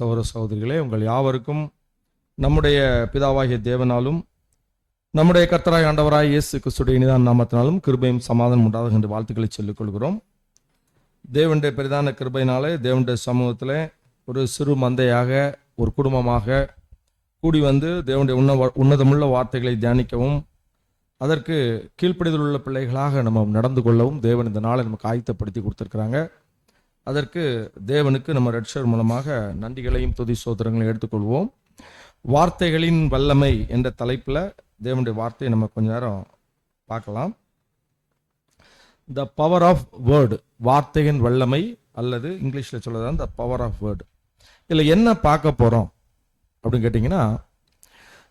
சகோதர சகோதரிகளே, உங்கள் யாவருக்கும் நம்முடைய பிதாவாகிய தேவனாலும் நம்முடைய கர்த்தராய் ஆண்டவராய் இயேசு கிறிஸ்துவின் இனிதான நாமத்தினாலும் கிருபையும் சமாதானம் உண்டாகும் என்று வாழ்த்துக்களை சொல்லிக் கொள்கிறோம். தேவனுடைய பெரிதான கிருபையினாலே தேவனுடைய சமூகத்தில் ஒரு சிறு மந்தையாக ஒரு குடும்பமாக கூடி வந்து தேவனுடைய உன்னதமுள்ள வார்த்தைகளை தியானிக்கவும் அதற்கு கீழ்ப்படிதல் உள்ள பிள்ளைகளாக நம்ம நடந்து கொள்ளவும் தேவன் இந்த நாளை நமக்கு ஆயத்தப்படுத்தி கொடுத்துருக்குறாங்க. அதற்கு தேவனுக்கு நம்ம ரெட்ஷர் மூலமாக நன்றிகளையும் துதி ஸ்தோத்திரங்களையும் எடுத்துக்கொள்வோம். வார்த்தைகளின் வல்லமை என்ற தலைப்பில் தேவனுடைய வார்த்தையை நம்ம கொஞ்ச நேரம் பார்க்கலாம். த பவர் ஆஃப் வேர்டு, வார்த்தையின் வல்லமை, அல்லது இங்கிலீஷில் சொல்லதான் த பவர் ஆஃப் வேர்டு. இதில் என்ன பார்க்க போகிறோம் அப்படின்னு கேட்டிங்கன்னா,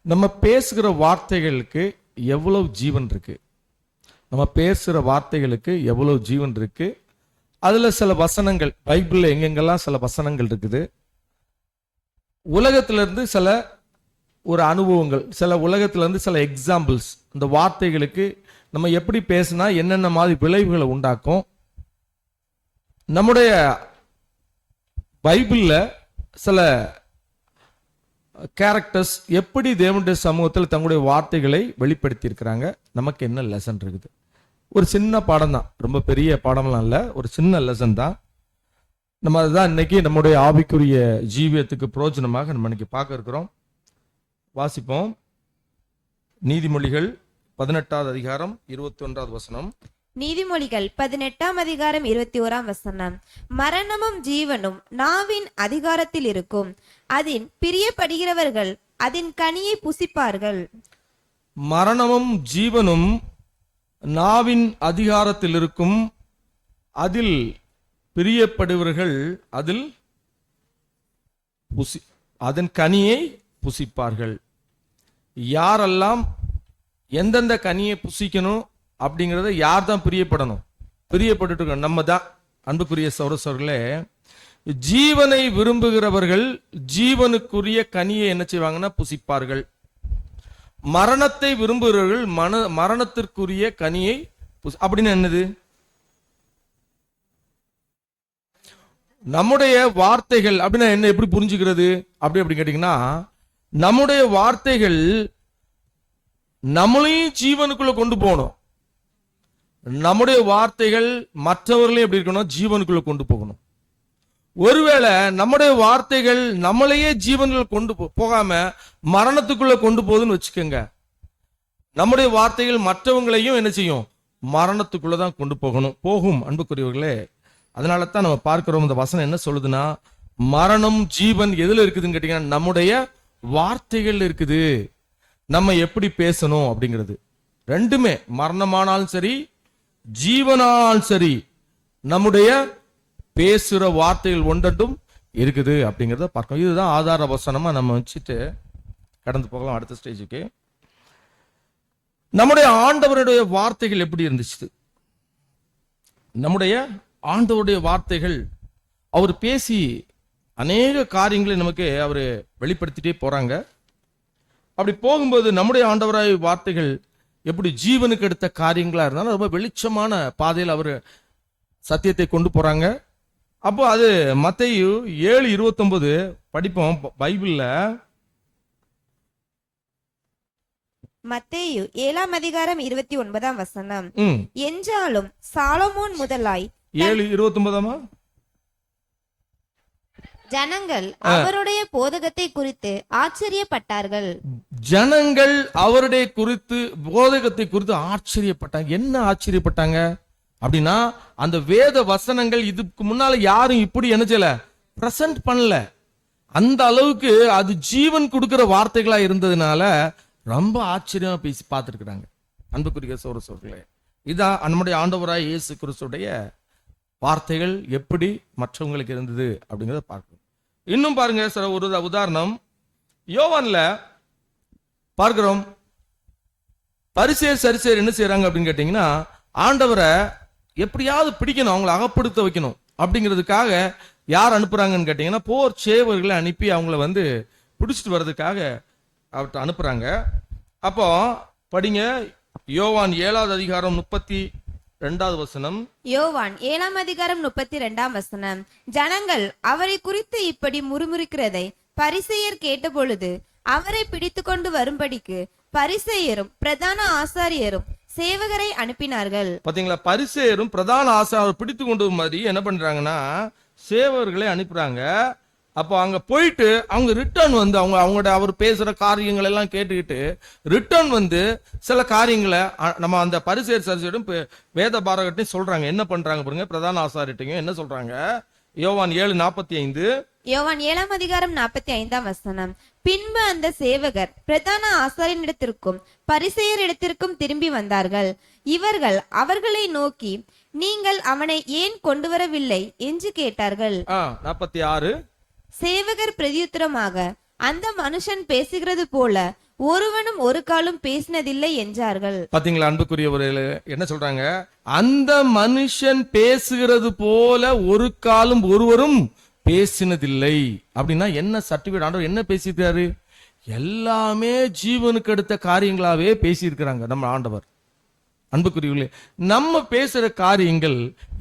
நம்ம பேசுகிற வார்த்தைகளுக்கு எவ்வளவு ஜீவன் இருக்கு, நம்ம பேசுகிற வார்த்தைகளுக்கு எவ்வளவு ஜீவன் இருக்கு. அதில் சில வசனங்கள் பைபிளில் எங்கெங்கெல்லாம் சில வசனங்கள் இருக்குது, உலகத்திலிருந்து சில ஒரு அனுபவங்கள், சில உலகத்திலிருந்து சில எக்ஸாம்பிள்ஸ், இந்த வார்த்தைகளுக்கு நம்ம எப்படி பேசினா என்னென்ன மாதிரி விளைவுகளை உண்டாக்கும். நம்முடைய பைபிளில் சில கேரக்டர்ஸ் எப்படி தேவனுடைய சமூகத்தில் தங்களுடைய வார்த்தைகளை வெளிப்படுத்தி இருக்கிறாங்க, நமக்கு என்ன லெசன் இருக்குது. ஒரு சின்ன பாடம் தான், ரொம்ப பெரிய பாடம்லாம் இல்லை, ஒரு சின்ன லெசன் தான். நம்ம அதுதான் இன்னைக்கு நம்முடைய ஆவிக்குரிய ஜீவியத்துக்கு பிரயோஜனமாக நம்ம இன்னைக்கு பார்க்க இருக்கிறோம். வாசிப்போம். நீதிமொழிகள் 18வது அதிகாரம் 21வது வசனம். நீதிமொழிகள் 18ஆம் அதிகாரம் 21ஆம் வசனம். மரணமும் ஜீவனும் நாவின் அதிகாரத்தில் இருக்கும், அதின் பிரியப்படுகிறவர்கள் அதன் கனியை புசிப்பார்கள். மரணமும் ஜீவனும் நாவின் அதிகாரத்தில் இருக்கும், அதில் பிரியப்படுவர்கள் அதில் அதன் கனியை புசிப்பார்கள். யாரெல்லாம் எந்தெந்த கனியை புசிக்கணும் அப்படிங்கிறத யார் தான் பிரியப்படணும், பிரியப்பட்டு இருக்கணும், நம்ம தான். அன்புக்குரிய சகோதரர்களே, ஜீவனை விரும்புகிறவர்கள் ஜீவனுக்குரிய கனியை என்ன செய்வாங்கன்னா புசிப்பார்கள். மரணத்தை விரும்புகிறவர்கள் மரணத்திற்குரிய கனியை அப்படின்னு என்னது? நம்முடைய வார்த்தைகள் அப்படின்னா என்ன, எப்படி புரிஞ்சுக்கிறது அப்படி கேட்டீங்கன்னா, நம்முடைய வார்த்தைகள் நம்மளையும் ஜீவனுக்குள்ள கொண்டு போகணும். நம்முடைய வார்த்தைகள் மற்றவர்களையும் எப்படி இருக்கணும், ஜீவனுக்குள்ள கொண்டு போகணும். ஒருவேளை நம்முடைய வார்த்தைகள் நம்மளையே ஜீவனில் கொண்டு போகாம மரணத்துக்குள்ள கொண்டு போகுதுன்னு வச்சுக்கோங்க, நம்முடைய வார்த்தைகள் மற்றவங்களையும் என்ன செய்யும், மரணத்துக்குள்ளதான் கொண்டு போகும். அன்புக்குரியவர்களே, அதனால தான் நம்ம பார்க்கிறோம், இந்த வசனம் என்ன சொல்லுதுன்னா, மரணம் ஜீவன் எதுல இருக்குதுன்னு கேட்டீங்கன்னா நம்முடைய வார்த்தைகள் இருக்குது. நம்ம எப்படி பேசணும் அப்படிங்கிறது ரெண்டுமே, மரணமானாலும் சரி ஜீவனாலும் சரி, நம்முடைய பேசுற வார்த்தைகள் ஒன்றெண்டும் இருக்குது அப்படிங்கிறத பார்க்கணும். இதுதான் ஆதார வசனமா நம்ம வச்சுட்டு கடந்து போகலாம் அடுத்த ஸ்டேஜுக்கு. நம்முடைய ஆண்டவருடைய வார்த்தைகள் எப்படி இருந்துச்சு? நம்முடைய ஆண்டவருடைய வார்த்தைகள், அவர் பேசி அநேக காரியங்களை நமக்கு அவர் வெளிப்படுத்திட்டே போறாங்க. அப்படி போகும்போது நம்முடைய ஆண்டவராய் வார்த்தைகள் எப்படி ஜீவனுக்கு எடுத்த காரியங்களா இருந்தாலும் ரொம்ப வெளிச்சமான பாதையில் அவர் சத்தியத்தை கொண்டு போறாங்க. அப்போ அது மத்தேயு 7:29 படிப்போம். பைபிள்ல மத்தேயு 7ஆம் அதிகாரம் 29ஆம் வசனம். என்றாலும் சாலமோன் முதலாய் 7:29 ஜனங்கள் அவருடைய போதகத்தை குறித்து ஆச்சரியப்பட்டார்கள். ஜனங்கள் அவருடைய போதகத்தை குறித்து ஆச்சரியப்பட்டாங்க. என்ன ஆச்சரியப்பட்டாங்க அப்படின்னா, அந்த வேத வசனங்கள் இதுக்கு முன்னால யாரும் இப்படி என்ன செய்யல, பிரசன்ட் பண்ணல. அந்த அளவுக்கு அது ஜீவன் கொடுக்கிற வார்த்தைகளா இருந்ததுனால ரொம்ப ஆச்சரியமா பேசி பார்த்துருக்கிறாங்க. அன்புக்குரிய சகோதரர்களே, இதான் நம்முடைய ஆண்டவராய் இயேசு கிறிஸ்துடைய வார்த்தைகள் எப்படி மற்றவங்களுக்கு இருந்தது அப்படிங்கிறத பார்க்கணும். இன்னும் பாருங்க, சில ஒரு உதாரணம் யோவான்ல பார்க்கிறோம். பரிசேயர் சரிசேயர் என்ன செய்யறாங்க அப்படின்னு கேட்டீங்கன்னா, ஆண்டவரை எப்படியாவது பிடிக்கணும், அவங்களை அகப்படுத்த வைக்கணும் அப்படிங்கிறதுக்காக யார் அனுப்புறாங்கன்னு கேட்டீங்கன்னா, போர் சேவர்களை அனுப்பி அவங்கள பிடிச்சிட்டு வர்றதுக்காக அவர்கிட்ட அனுப்புறாங்க. அப்போ படிங்க, யோவான் 7வது அதிகாரம் 2வது வசனம். யோவான் 7:32 ஜனங்கள் அவரை குறித்து இப்படி முறுமுறுக்கிறதை பரிசேயர் கேட்டபொழுது அவரை பிடித்து கொண்டு வரும்படிக்கு பரிசேயரும் பிரதான ஆசாரியரும் சேவகரை அனுப்பினார்கள். பாத்தீங்களா, பரிசேயரும் பிரதான ஆசாரியர் பிடித்து கொண்டு மாதிரி என்ன பண்றாங்கன்னா சேவகர்களை அனுப்புறாங்க. அப்போ அங்க போயிட்டு அவங்க ரிட்டர்ன் வந்து அவங்களோட அவர் பேசுற காரியங்கள் எல்லாம் கேட்டுக்கிட்டு ரிட்டர்ன் வந்து சில காரியங்களை நம்ம அந்த பரிசேயர் சரிசியிடம் வேத பாரகட்டையும் சொல்றாங்க. என்ன பண்றாங்க பாருங்க, பிரதான ஆசாரியட்டையும் என்ன சொல்றாங்க. யோவான் 7:45. யோவான் 7:45 பின்பு அந்த சேவகர் பிரதான ஆசாரியனிடத்திற்கும் பரிசேயரிடத்திற்கும் திரும்பி வந்தார்கள். இவர்கள் அவர்களை நோக்கி, நீங்கள் அவனை ஏன் கொண்டு வரவில்லை என்று கேட்டார்கள். 46. சேவகர் பிரதியுத்தரமாக, அந்த மனுஷன் பேசுகிறது போல ஒருவனும் ஒரு காலும் பேசினதில்லை என்றார்கள். பாத்தீங்களா அன்புக்குரியவர்களே, என்ன சொல்றாங்க, அந்த மனுஷன் பேசுகிறது போல ஒரு காலும் ஒருவரும் பேசினதில்லை. அப்படின்னா என்ன சர்டிபிகேட், ஆண்டவர் என்ன பேசியிருக்காரு? எல்லாமே ஜீவனுக்கு அடுத்த காரியங்களாவே பேசியிருக்கிறாங்க நம்ம ஆண்டவர். அன்புக்குரியவர்களே, நம்ம பேசுற காரியங்கள்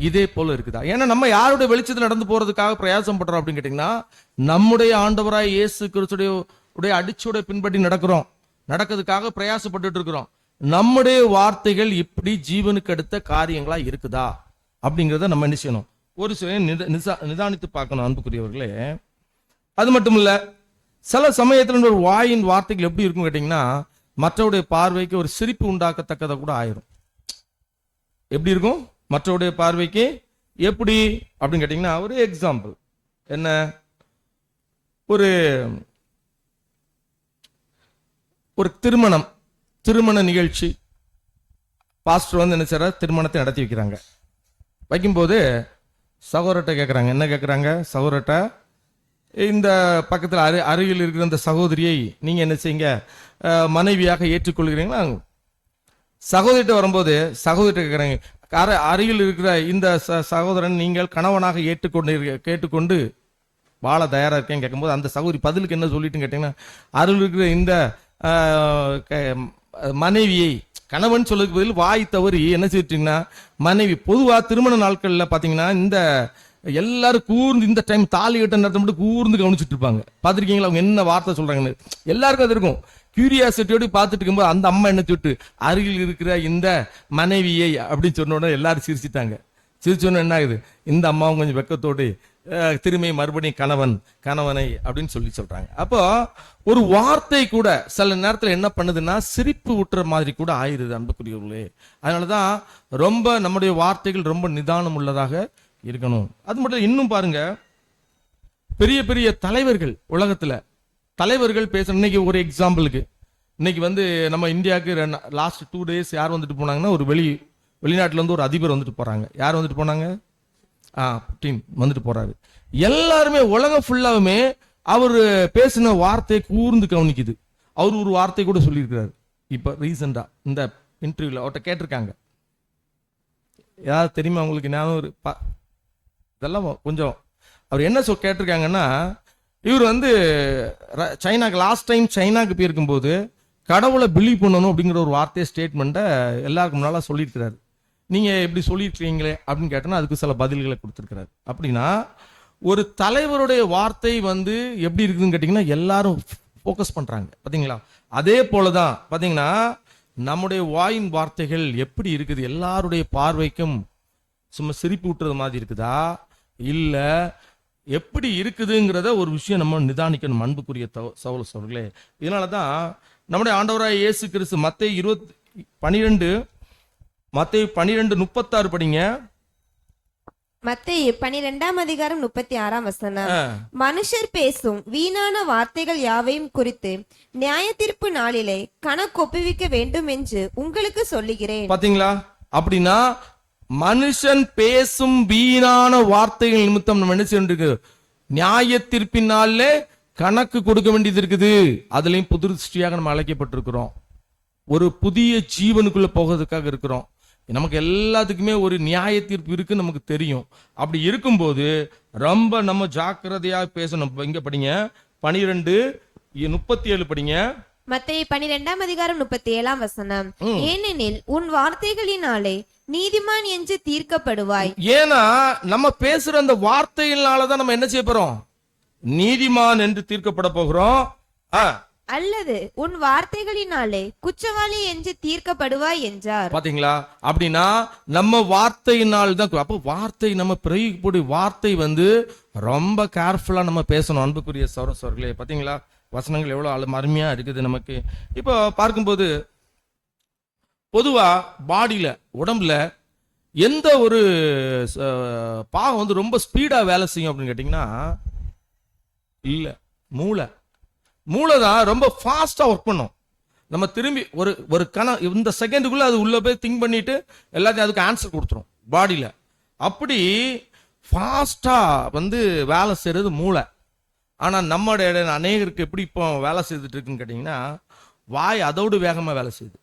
இதே போல இருக்குதா? ஏன்னா நம்ம யாருடைய வெளிச்சத்தில் நடந்து போறதுக்காக பிரயாசம் பண்றோம் அப்படின்னு கேட்டீங்கன்னா, நம்முடைய ஆண்டவராய் இயேசு கிறிஸ்துடைய அடிச்சுடைய பின்பற்றி நடக்கிறதுக்காக பிரயாசப்பட்டு இருக்கிறோம். நம்முடைய வார்த்தைகள் இப்படி ஜீவனுக்கு அடுத்த காரியங்களா இருக்குதா அப்படிங்கிறத நம்ம என்ன செய்யணும், ஒரு சில நிதானித்து பார்க்கணும் அன்புக்குரியவர்களே. அது மட்டும் இல்ல, சில சமயத்துல ஒரு வாயின் வார்த்தைகள் எப்படி இருக்கும் கேட்டீங்கன்னா, மற்றவருடைய பார்வைக்கு ஒரு சிரிப்பு உண்டாக்கத்தக்கதை கூட ஆயிரும். எப்படி இருக்கும் மற்றவருடைய பார்வைக்கு? எப்படி அப்படின்னு கேட்டீங்கன்னா, ஒரு எக்ஸாம்பிள் என்ன, ஒரு திருமண நிகழ்ச்சி, பாஸ்டர் வந்து என்ன செய்யற, திருமணத்தை நடத்தி வைக்கும்போது சகோதரட்ட கேட்குறாங்க. என்ன கேட்குறாங்க சகோதரட்ட, இந்த பக்கத்தில் அருகில் இருக்கிற இந்த சகோதரியை நீங்க என்ன செய்யுங்க, மனைவியாக ஏற்றுக்கொள்கிறீங்களா? சகோதரிட்ட வரும்போது சகோதரிட்ட கேட்குறாங்க, அருகில் இருக்கிற இந்த சகோதரன் நீங்கள் கணவனாக கேட்டுக்கொண்டு வாழ தயாரா இருக்கேன்னு கேட்கும்போது அந்த சகோதரி பதிலுக்கு என்ன சொல்லிட்டு கேட்டீங்கன்னா, அருகில் இருக்கிற இந்த மனைவியை, கணவன் சொல்லுக்கு பதில் வாய் தவறி என்ன செய்யிட்டீங்கன்னா மனைவி. பொதுவாக திருமண நாட்கள்ல பாத்தீங்கன்னா இந்த எல்லாரும் கூர்ந்து இந்த டைம் தாலி கட்ட நேரத்தை மட்டும் கூர்ந்து கவனிச்சுட்டு இருப்பாங்க. பார்த்துருக்கீங்களா அவங்க என்ன வார்த்தை சொல்றாங்கன்னு? எல்லாருக்கும் அது இருக்கும். கியூரியாசிட்டியோடு பார்த்துட்டு இருக்கும்போது அந்த அம்மா என்ன சொல்லிட்டு, அருகில் இருக்கிற இந்த மனைவியை அப்படின்னு சொன்ன உடனே எல்லாரும் சிரிச்சிட்டாங்க. சிரிச்சோன்னு என்ன ஆகுது, இந்த அம்மாவும் கொஞ்சம் வெக்கத்தோடு திரும்பி மறுபடியும் கணவனை அப்படின்னு சொல்றாங்க. அப்போ ஒரு வார்த்தை கூட சில நேரத்தில் என்ன பண்ணுதுன்னா சிரிப்பு ஊட்டுற மாதிரி கூட ஆயிருது அன்புக்குரியவர்களே. அதனாலதான் ரொம்ப நம்முடைய வார்த்தைகள் ரொம்ப நிதானம் உள்ளதாக இருக்கணும். அது மட்டும் இன்னும் பாருங்க, பெரிய பெரிய தலைவர்கள், உலகத்துல தலைவர்கள் பேச, இன்னைக்கு ஒரு எக்ஸாம்பிளுக்கு, இன்னைக்கு வந்து நம்ம இந்தியாவுக்கு லாஸ்ட் 2 days யார் வந்துட்டு போனாங்கன்னா, ஒரு வெளிநாட்டுல இருந்து ஒரு அதிபர் வந்துட்டு போறாங்க. யார் வந்துட்டு போனாங்க? புட்டின் வந்துட்டு போறாரு. எல்லாருமே உலகம் ஃபுல்லாவுமே அவர் பேசின வார்த்தையை கூர்ந்து கவனிக்குது. அவர் ஒரு வார்த்தை கூட சொல்லியிருக்கிறாரு. இப்ப ரீசெண்டா இந்த இன்டர்வியூல அவர்கிட்ட கேட்டிருக்காங்க, ஏதாவது தெரியுமா உங்களுக்கு? ஞாபகம் இதெல்லாம் கொஞ்சம் அவர் என்ன கேட்டிருக்காங்கன்னா, இவர் வந்து சைனாக்கு லாஸ்ட் டைம் சைனாக்கு போயிருக்கும்போது கடவுளை பிலீவ் பண்ணணும் அப்படிங்கிற ஒரு வார்த்தையை ஸ்டேட்மெண்ட்டை எல்லாருக்கும் முன்னால சொல்லியிருக்கிறாரு. நீங்க எப்படி சொல்லியிருக்கீங்களே அப்படின்னு கேட்டோன்னா அதுக்கு சில பதில்களை கொடுத்துருக்கிறாரு. அப்படின்னா ஒரு தலைவருடைய வார்த்தை வந்து எப்படி இருக்குதுன்னு கேட்டீங்கன்னா எல்லாரும் ஃபோக்கஸ் பண்றாங்க. பாத்தீங்களா? அதே போலதான் பாத்தீங்கன்னா நம்முடைய வாயின் வார்த்தைகள் எப்படி இருக்குது, எல்லாருடைய பார்வைக்கும் சும்மா சிரிப்பு விட்டுறது மாதிரி இருக்குதா, இல்ல எப்படி இருக்குதுங்கிறத ஒரு விஷயம் நம்ம நிதானிக்கணும் அன்புக்குரிய சகோதரர்களே. இதனாலதான் நம்முடைய ஆண்டவராய் இயேசு கிறிஸ்து மத்தேயு 12:36 படிங்க. மத்தேயு 12:36 மனுஷர் பேசும் வீணான வார்த்தைகள் யாவையும் குறித்து நியாய தீர்ப்பு நாளிலே கணக்கு ஒப்புவிக்க வேண்டும் என்று உங்களுக்கு சொல்லுகிறேன். பாத்தீங்களா? அப்படின்னா மனுஷன் பேசும் வீணான வார்த்தைகள் நிமித்தம் நம்ம என்ன செய்ய, நியாய தீர்ப்பின் நாளிலே கணக்கு கொடுக்க வேண்டியது இருக்குது. அதுலயும் புது திருஷ்டியாக நம்ம அழைக்கப்பட்டிருக்கிறோம். ஒரு புதிய ஜீவனுக்குள்ள போகிறதுக்காக இருக்கிறோம். நமக்கு எல்லாத்துக்குமே ஒரு நியாய தீர்ப்பு இருக்குன்னு நமக்கு தெரியும். அப்படி இருக்கும்போது ரொம்ப நம்ம ஜாக்கிரதையா பேசணும். இங்க படிங்க 12:37 படிங்க. மத்தேயு 12:37 ஏனெனில் உன் வார்த்தைகளினாலே நீதிமான் என்று தீர்க்கப்படுவாய். ஏன்னா நம்ம பேசுற அந்த வார்த்தையினாலதான் நம்ம என்ன செய்ய போறோம்? நீதிமான் என்று தீர்க்கப்பட போகிறோம். அல்லது உன் வார்த்தைகளினாலே குற்றவாளி என்று தீர்க்கப்படுவாய் என்றார். பாத்தீங்களா? அப்படின்னா நம்ம வார்த்தையினால் தான். அப்போ வார்த்தை நம்ம பிரயோகிக்கக்கூடிய வார்த்தை ரொம்ப கேர்ஃபுல்லா நம்ம பேசணும். அன்புக்குரிய சகோதரர்களே, பாத்தீங்களா வசனங்கள் எவ்வளவு அருமையா இருக்குது நமக்கு. இப்போ பார்க்கும்போது பொதுவா பாடியில உடம்புல எந்த ஒரு பாகம் ரொம்ப ஸ்பீடா வேலை செய்யும் அப்படின்னு கேட்டீங்கன்னா, இல்ல மூளை தான் ரொம்ப ஃபாஸ்டா ஒர்க் பண்ணும். நம்ம திரும்பி ஒரு இந்த செகண்டுக்குள்ள அது உள்ள போய் திங்க் பண்ணிட்டு எல்லாத்தையும் அதுக்கு ஆன்சர் கொடுத்துரும் பாடியில. அப்படி ஃபாஸ்டா வேலை செய்யறது மூளை. ஆனா நம்மளுடைய அநேகருக்கு எப்படி இப்போ வேலை செய்துட்டு இருக்குன்னு கேட்டீங்கன்னா, வாய் அதோடு வேகமா வேலை செய்யுது.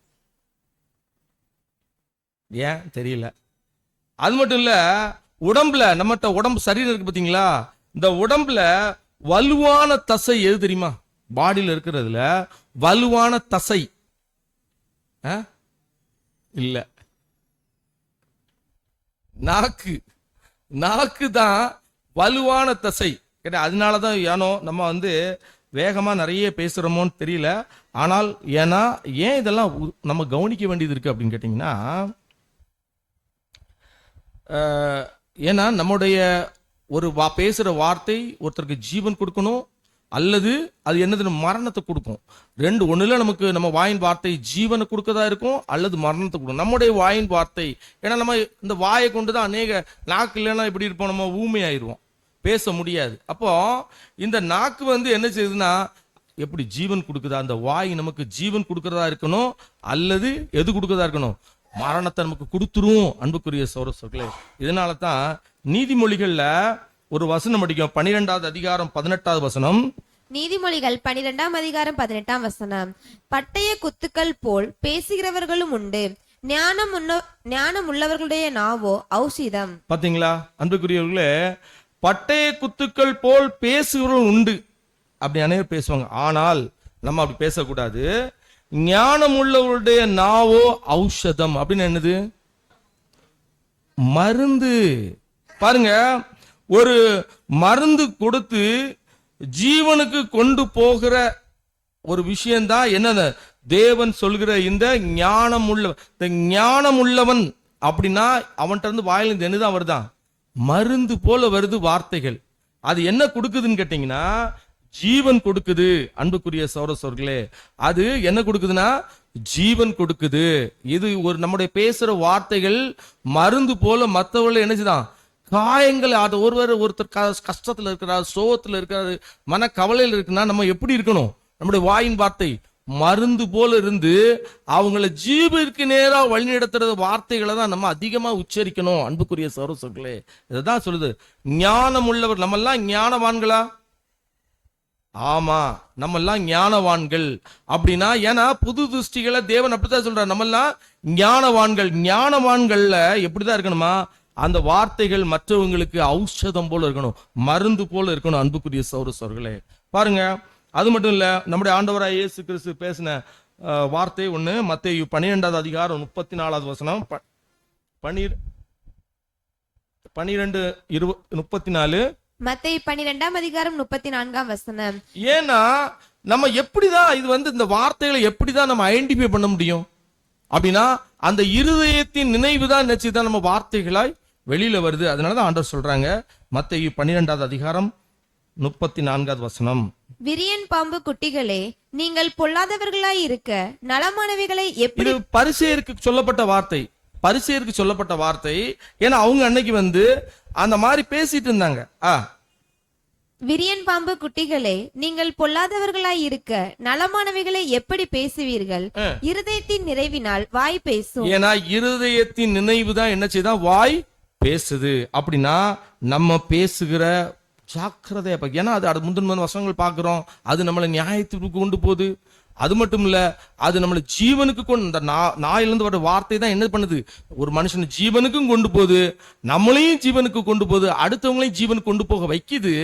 ஏன் தெரியல. அது மட்டும் இல்ல, உடம்புல நம்மகிட்ட உடம்பு சரீரம் இருக்கு பாத்தீங்களா, இந்த உடம்புல வலுவான தசை எது தெரியுமா? பாடியில் இருக்கிறதுல வலுவான தசை இல்ல, நாக்கு தான் வலுவான தசை. அதனாலதான் ஏனோ நம்ம வேகமா நிறைய பேசுறோமோன்னு தெரியல. ஆனால் ஏன் இதெல்லாம் நம்ம கவனிக்க வேண்டியது இருக்கு அப்படின்னு கேட்டீங்கன்னா, ஏன்னா நம்முடைய ஒரு பேசுற வார்த்தை ஒருத்தருக்கு ஜீவன் கொடுக்கணும், அல்லது அது என்னது மரணத்தை கொடுக்கும். ஒண்ணுல நமக்கு நம்ம வாயின் வார்த்தை ஜீவனை கொடுக்கதா இருக்கும், அல்லது மரணத்தை கொடுக்கும். நம்முடைய வாயின் வார்த்தை, ஏன்னா நம்ம இந்த வாயை கொண்டுதான் அநேக, நாக்கு இல்லைன்னா எப்படி இருப்போம், நம்ம ஊமையாயிருவோம், பேச முடியாது. அப்போ இந்த நாக்கு என்ன செய்யுதுன்னா, எப்படி ஜீவன் கொடுக்குதா? அந்த வாய் நமக்கு ஜீவன் கொடுக்கறதா இருக்கணும், அல்லது எது கொடுக்கறதா இருக்கணும்? மரணத்தை நமக்கு கொடுத்துரும். அன்புக்குரிய சகோதரர்களே, இதனால தான் நீதிமொழிகள்ல ஒரு வசனம் படிக்கும். 12வது அதிகாரம் 18வது வசனம். நீதிமொழிகள் 12ம் அதிகாரம் 18 பட்டய குத்துக்கள் போல் பேசுகிறவர்களும் உண்டு, ஞானம் உள்ளவர்களுடைய நாவோ ஔஷதம். பாத்தீங்களா அன்புக்குரியவர்களே, பட்டய குத்துக்கள் போல் பேசுகிறவர்கள் உண்டு அப்படி அனைவரும் பேசுவாங்க. ஆனால் நம்ம அப்படி பேசக்கூடாது. ஞானம் உள்ளவருடைய நாவோ ஔஷதம். அப்படின்னு என்னது? மருந்து. பாருங்க, ஒரு மருந்து கொடுத்து ஜீவனுக்கு கொண்டு போகிற ஒரு விஷயம்தான் என்னது? தேவன் சொல்கிற இந்த ஞானம் உள்ளவன். அப்படின்னா அவன்கிட்ட இருந்து வாயிலிருந்து என்னதான் வருதான்? மருந்து போல வருது வார்த்தைகள். அது என்ன கொடுக்குதுன்னு கேட்டீங்கன்னா, ஜீவன் கொடுக்குது. அன்புக்குரிய சகோதரர்களே, அது என்ன கொடுக்குதுன்னா ஜீவன் கொடுக்குது. இது ஒரு நம்முடைய பேசுற வார்த்தைகள் மருந்து போல மற்றவர்கள் என்னச்சுதான் காயங்கள். அது ஒருத்தர் கஷ்டத்துல இருக்கிறார், சோகத்துல இருக்கிறாரு, மன கவலையில் இருக்குன்னா நம்ம எப்படி இருக்கணும்? நம்முடைய வாயின் வார்த்தை மருந்து போல இருந்து அவங்களை ஜீவனுக்கு நேரா வழிநடத்துற வார்த்தைகளை தான் நம்ம அதிகமா உச்சரிக்கணும். அன்புக்குரிய சகோதரர்களே, இதுதான் சொல்லுது ஞானம் உள்ளவர். நம்ம எல்லாம் ஞானவான்களா? ஆமா, நம்ம எல்லாம் ஞானவான்கள். அப்படின்னா ஏன்னா புது திருஷ்டிகளை தேவன் அப்படித்தான் சொல்றாரு, நம்ம எல்லாம் ஞானவான்கள். ஞானவான்கள்ல எப்படிதான் இருக்கணுமா? அந்த வார்த்தைகள் மற்றவங்களுக்கு ஔஷதம் போல இருக்கணும், மருந்து போல இருக்கணும். அன்புக்குரிய சகோதரர்களே, பாருங்க, அது மட்டும் இல்ல, நம்முடைய ஆண்டவராய் இயேசு கிறிஸ்து பேசின வார்த்தை ஒண்ணு. மத்தேயு 12வது அதிகாரம் 34வது வசனம். 12:34. மத்தேயு 12ம் அதிகாரம் 34 வசனம். ஏன்னா நம்ம எப்படிதான் இது இந்த வார்த்தைகளை எப்படிதான் நம்ம ஐடென்டிஃபை பண்ண முடியும் அப்படின்னா, அந்த இருதயத்தின் நினைவு தான் நினைச்சுதான் நம்ம வார்த்தைகளாய் வெளியில வருது. அதனாலதான் ஆண்டவர் சொல்றாங்க, மத்தேயு 12வது அதிகாரம் 34வது வசனம். விரியன் பாம்பு குட்டிகளே, நீங்கள் பொல்லாதவர்களாய் இருக்க நலமானவைகளை எப்படி. பரிசேயருக்கு சொல்லப்பட்ட வார்த்தை, பரிசேயருக்கு சொல்லப்பட்ட வார்த்தை. ஏன்னா அவங்க அன்னைக்கு அந்த மாதிரி பேசிட்டு இருந்தாங்க. விரியன் பாம்பு குட்டிகளே, நீங்கள் பொல்லாதவர்களாய் இருக்க நலமானவைகளை எப்படி பேசுவீர்கள்? இருதயத்தின் நிறைவினால் வாய் பேசும். ஏன்னா இருதயத்தின் நினைவு தான் என்ன செய்தா? வாய் பேசுது. அப்படின்னா நம்ம பேசுகிற ஜாக்கிரதையா. ஏன்னா அது முந்தின வசனங்கள் பார்க்கிறோம், அது நம்மளை நியாயத்துக்கு கொண்டு போகுது. அது மட்டும் இல்ல, அது நம்மள ஜீவனுக்கு கொண்டு, இந்த நாயிலிருந்து வர வார்த்தை தான் என்ன பண்ணுது? ஒரு மனுஷன் ஜீவனுக்கும் கொண்டு போகுது, நம்மளையும் ஜீவனுக்கு கொண்டு போகுது, அடுத்தவங்களையும் ஜீவனுக்கு கொண்டு போக வைக்குது.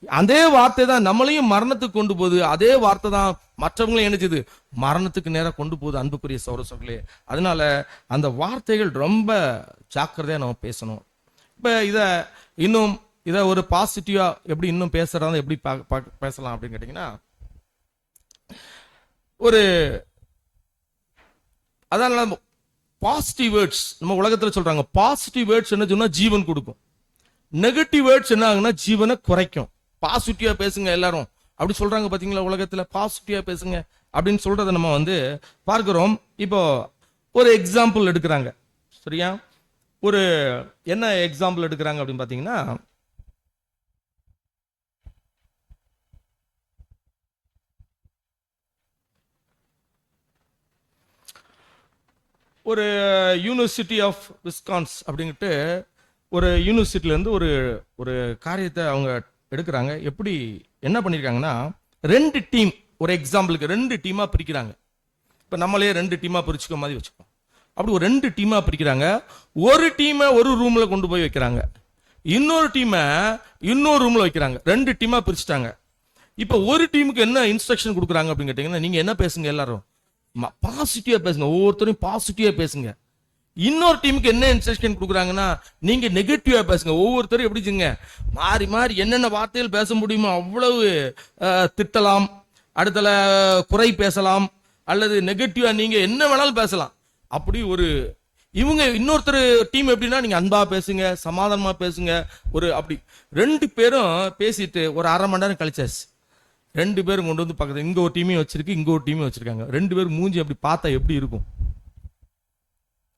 அதே வார்த்தை தான் நம்மளையும் மரணத்துக்கு கொண்டு போகுது. அதே வார்த்தை தான் மற்றவங்களையும் என்னச்சுது மரணத்துக்கு நேரா கொண்டு போகுது அன்புக்குரிய சகோதரர்களே. அதனால அந்த வார்த்தைகள் ரொம்ப ஜாக்கிரதையா நம்ம பேசணும். இப்ப இதை ஒரு பாசிட்டிவா எப்படி இன்னும் பேசுறதா எப்படி பேசலாம் அப்படின்னு கேட்டீங்கன்னா, அதனால பாசிட்டிவ் வேர்ட்ஸ் நம்ம உலகத்துல சொல்றாங்க. பாசிட்டிவ் வேர்ட்ஸ் என்ன சொன்னா ஜீவன் கொடுக்கும். நெகட்டிவ் வேர்ட்ஸ் என்ன ஆகுனா ஜீவனை குறைக்கும். பாசிட்டிவா பேசுங்க எல்லாரும் அப்படி சொல்றாங்க பாத்தீங்களா, உலகத்துல பாசிட்டிவா பேசுங்க அப்படின்னு சொல்றதை நம்ம பார்க்கிறோம். இப்போ ஒரு எக்ஸாம்பிள் எடுக்கிறாங்க, சரியா? என்ன எக்ஸாம்பிள் எடுக்கிறாங்க அப்படின்னு பாத்தீங்கன்னா, ஒரு யூனிவர்சிட்டி ஆஃப் விஸ்கான்ஸ் அப்படின்ட்டு ஒரு யூனிவர்சிட்டில இருந்து ஒரு காரியத்தை அவங்க எடுக்கிறாங்க. எப்படி என்ன பண்ணிருக்காங்கன்னா, 2 டீம், ஒரு எக்ஸாம்பிளுக்கு 2 டீமா பிரிக்கிறாங்க. இப்ப நம்மளே 2 டீமா பிரிச்சுக்க மாதிரி வச்சுக்கோம். அப்படி ஒரு 2 டீமா பிரிக்கிறாங்க. ஒரு டீமை ஒரு ரூம்ல கொண்டு போய் வைக்கிறாங்க, இன்னொரு டீமை இன்னொரு ரூம்ல வைக்கிறாங்க. 2 டீமா பிரிச்சுட்டாங்க. இப்ப ஒரு டீமுக்கு என்ன இன்ஸ்ட்ரக்ஷன் கொடுக்குறாங்க அப்படின்னு கேட்டீங்கன்னா, நீங்க என்ன பேசுங்க, எல்லாரும் பாசிட்டிவா பேசுங்க, ஒவ்வொருத்தரையும் பாசிட்டிவா பேசுங்க. இன்னொரு டீமுக்கு என்ன இன்ஸ்ட்ரக்ஷன் கொடுக்குறாங்கன்னா, நீங்க நெகட்டிவா பேசுங்க, ஒவ்வொருத்தரும் எப்படிச்சுங்க மாறி மாறி என்னென்ன வார்த்தைகள் பேச முடியுமோ அவ்வளவு திட்டலாம், அடுத்தல குறை பேசலாம், அல்லது நெகட்டிவா நீங்க என்ன வேணாலும் பேசலாம். அப்படி இவங்க இன்னொருத்தர் டீம் எப்படின்னா, நீங்க அன்பா பேசுங்க, சமாதானமா பேசுங்க. அப்படி 2 பேரும் பேசிட்டு ஒரு அரை மணி நேரம் கழிச்சாச்சு. 2 பேரும் கொண்டு வந்து பக்கத்துல இங்க ஒரு டீமையும் வச்சிருக்கு, இங்க ஒரு டீமையும் வச்சிருக்காங்க. 2 பேரும் மூஞ்சி அப்படி பார்த்தா எப்படி இருக்கும்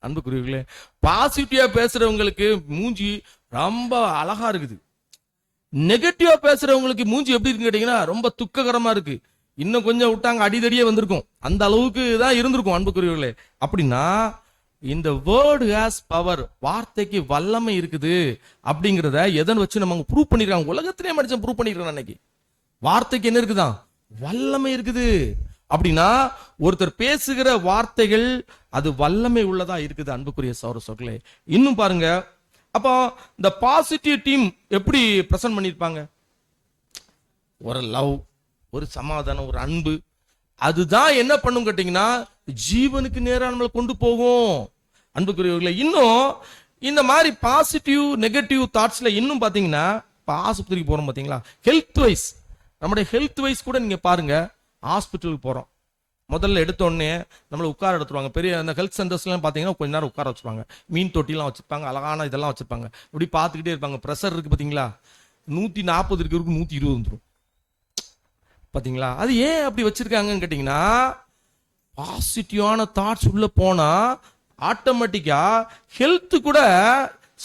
அன்புக்குரியவர்களே? பாசிட்டிவா பேசுறவங்களுக்கு மூஞ்சி ரொம்ப அழகா இருக்குது. நெகட்டிவா பேசுறவங்களுக்கு மூஞ்சி எப்படி இருக்கு கேட்டீங்கன்னா, ரொம்ப துக்ககரமா இருக்கு. இன்னும் கொஞ்சம் விட்டாங்க அடிதடியே வந்திருக்கும், அந்த அளவுக்கு தான் இருந்திருக்கும் அன்புக்குரியவர்களே. அப்படின்னா இந்த வேர்டு ஹேஸ் பவர், வார்த்தைக்கு வல்லமை இருக்குது அப்படிங்கிறத எதன் வச்சு நம்ம ப்ரூவ் பண்ணிருக்காங்க. உலகத்திலே மனுஷன் ப்ரூவ் பண்ணிருக்கான். அன்னைக்கு வார்த்தைக்கு என்ன இருக்குதான், வல்லமை இருக்குது. அப்படின்னா ஒருத்தர் பேசுகிற வார்த்தைகள் அது வல்லமை உள்ளதா இருக்குது அன்புக்குரிய சகோதரர்களே. இன்னும் பாருங்க, அப்போ இந்த பாசிட்டிவ் டீம் எப்படி பிரசன்ட் பண்ணிருப்பாங்க, ஒரு லவ், ஒரு சமாதானம், ஒரு அன்பு. அதுதான் என்ன பண்ணும் கேட்டீங்கன்னா, ஜீவனுக்கு நேரா நம்மளை கொண்டு போகும் அன்புக்குரியவர்களே. இன்னும் இந்த மாதிரி பாசிட்டிவ் நெகட்டிவ் தாட்ஸ்ல இன்னும் பாத்தீங்கன்னா, இப்போ ஆஸ்பத்திரிக்கு போறோம் பாத்தீங்களா, ஹெல்த் வைஸ், நம்முடைய ஹெல்த் வைஸ் கூட நீங்க பாருங்க. ஹாஸ்பிட்டலுக்கு போறோம், முதல்ல எடுத்த உடனே நம்மளை உட்கார எடுத்துருவாங்க. பெரிய அந்த ஹெல்த் சென்டர்ஸ்லாம் பார்த்தீங்கன்னா கொஞ்ச நேரம் உட்கார வச்சுருப்பாங்க. மீன் தொட்டிலாம் வச்சுருப்பாங்க, அழகான இதெல்லாம் வச்சுருப்பாங்க. இப்படி பார்த்துக்கிட்டே இருப்பாங்க. ப்ரெஷர் இருக்குது பார்த்தீங்களா, 140 இருக்கிறதுக்கு 120 வந்துடும் பார்த்தீங்களா. அது ஏன் அப்படி வச்சுருக்காங்கன்னு கேட்டிங்கன்னா, பாசிட்டிவான தாட்ஸ் உள்ளே போனால் ஆட்டோமேட்டிக்காக ஹெல்த்து கூட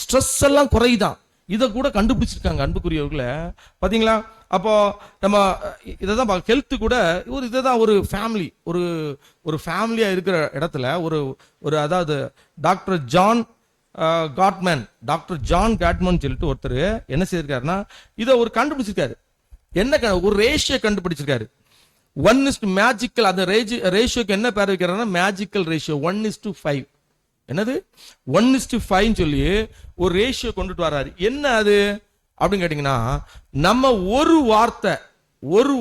ஸ்ட்ரெஸ் எல்லாம் குறையுதான். இதை கூட கண்டுபிடிச்சிருக்காங்க அன்புக்குரியவர்களை, பார்த்தீங்களா. அப்போ நம்ம இதை தான் ஹெல்த்து கூட இதை தான் ஒரு ஃபேமிலி, ஒரு ஃபேமிலியாக இருக்கிற இடத்துல அதாவது டாக்டர் ஜான் காட்மன் சொல்லிட்டு ஒருத்தர் என்ன செய்திருக்காருன்னா, இதை கண்டுபிடிச்சிருக்காரு. என்ன ஒரு ரேஷியோ கண்டுபிடிச்சிருக்காரு. 1 மேஜிக்கல், அந்த ரேஷியோக்கு என்ன பேர் வைக்கிறாருன்னா மேஜிக்கல் ரேஷியோ. 1:5. என்னது 1:5 சொல்லி ஒரு ரேஷியோ கொண்டுட்டு வர்றாரு. என்ன அது அப்படின்னு கேட்டீங்கன்னா, நம்ம ஒரு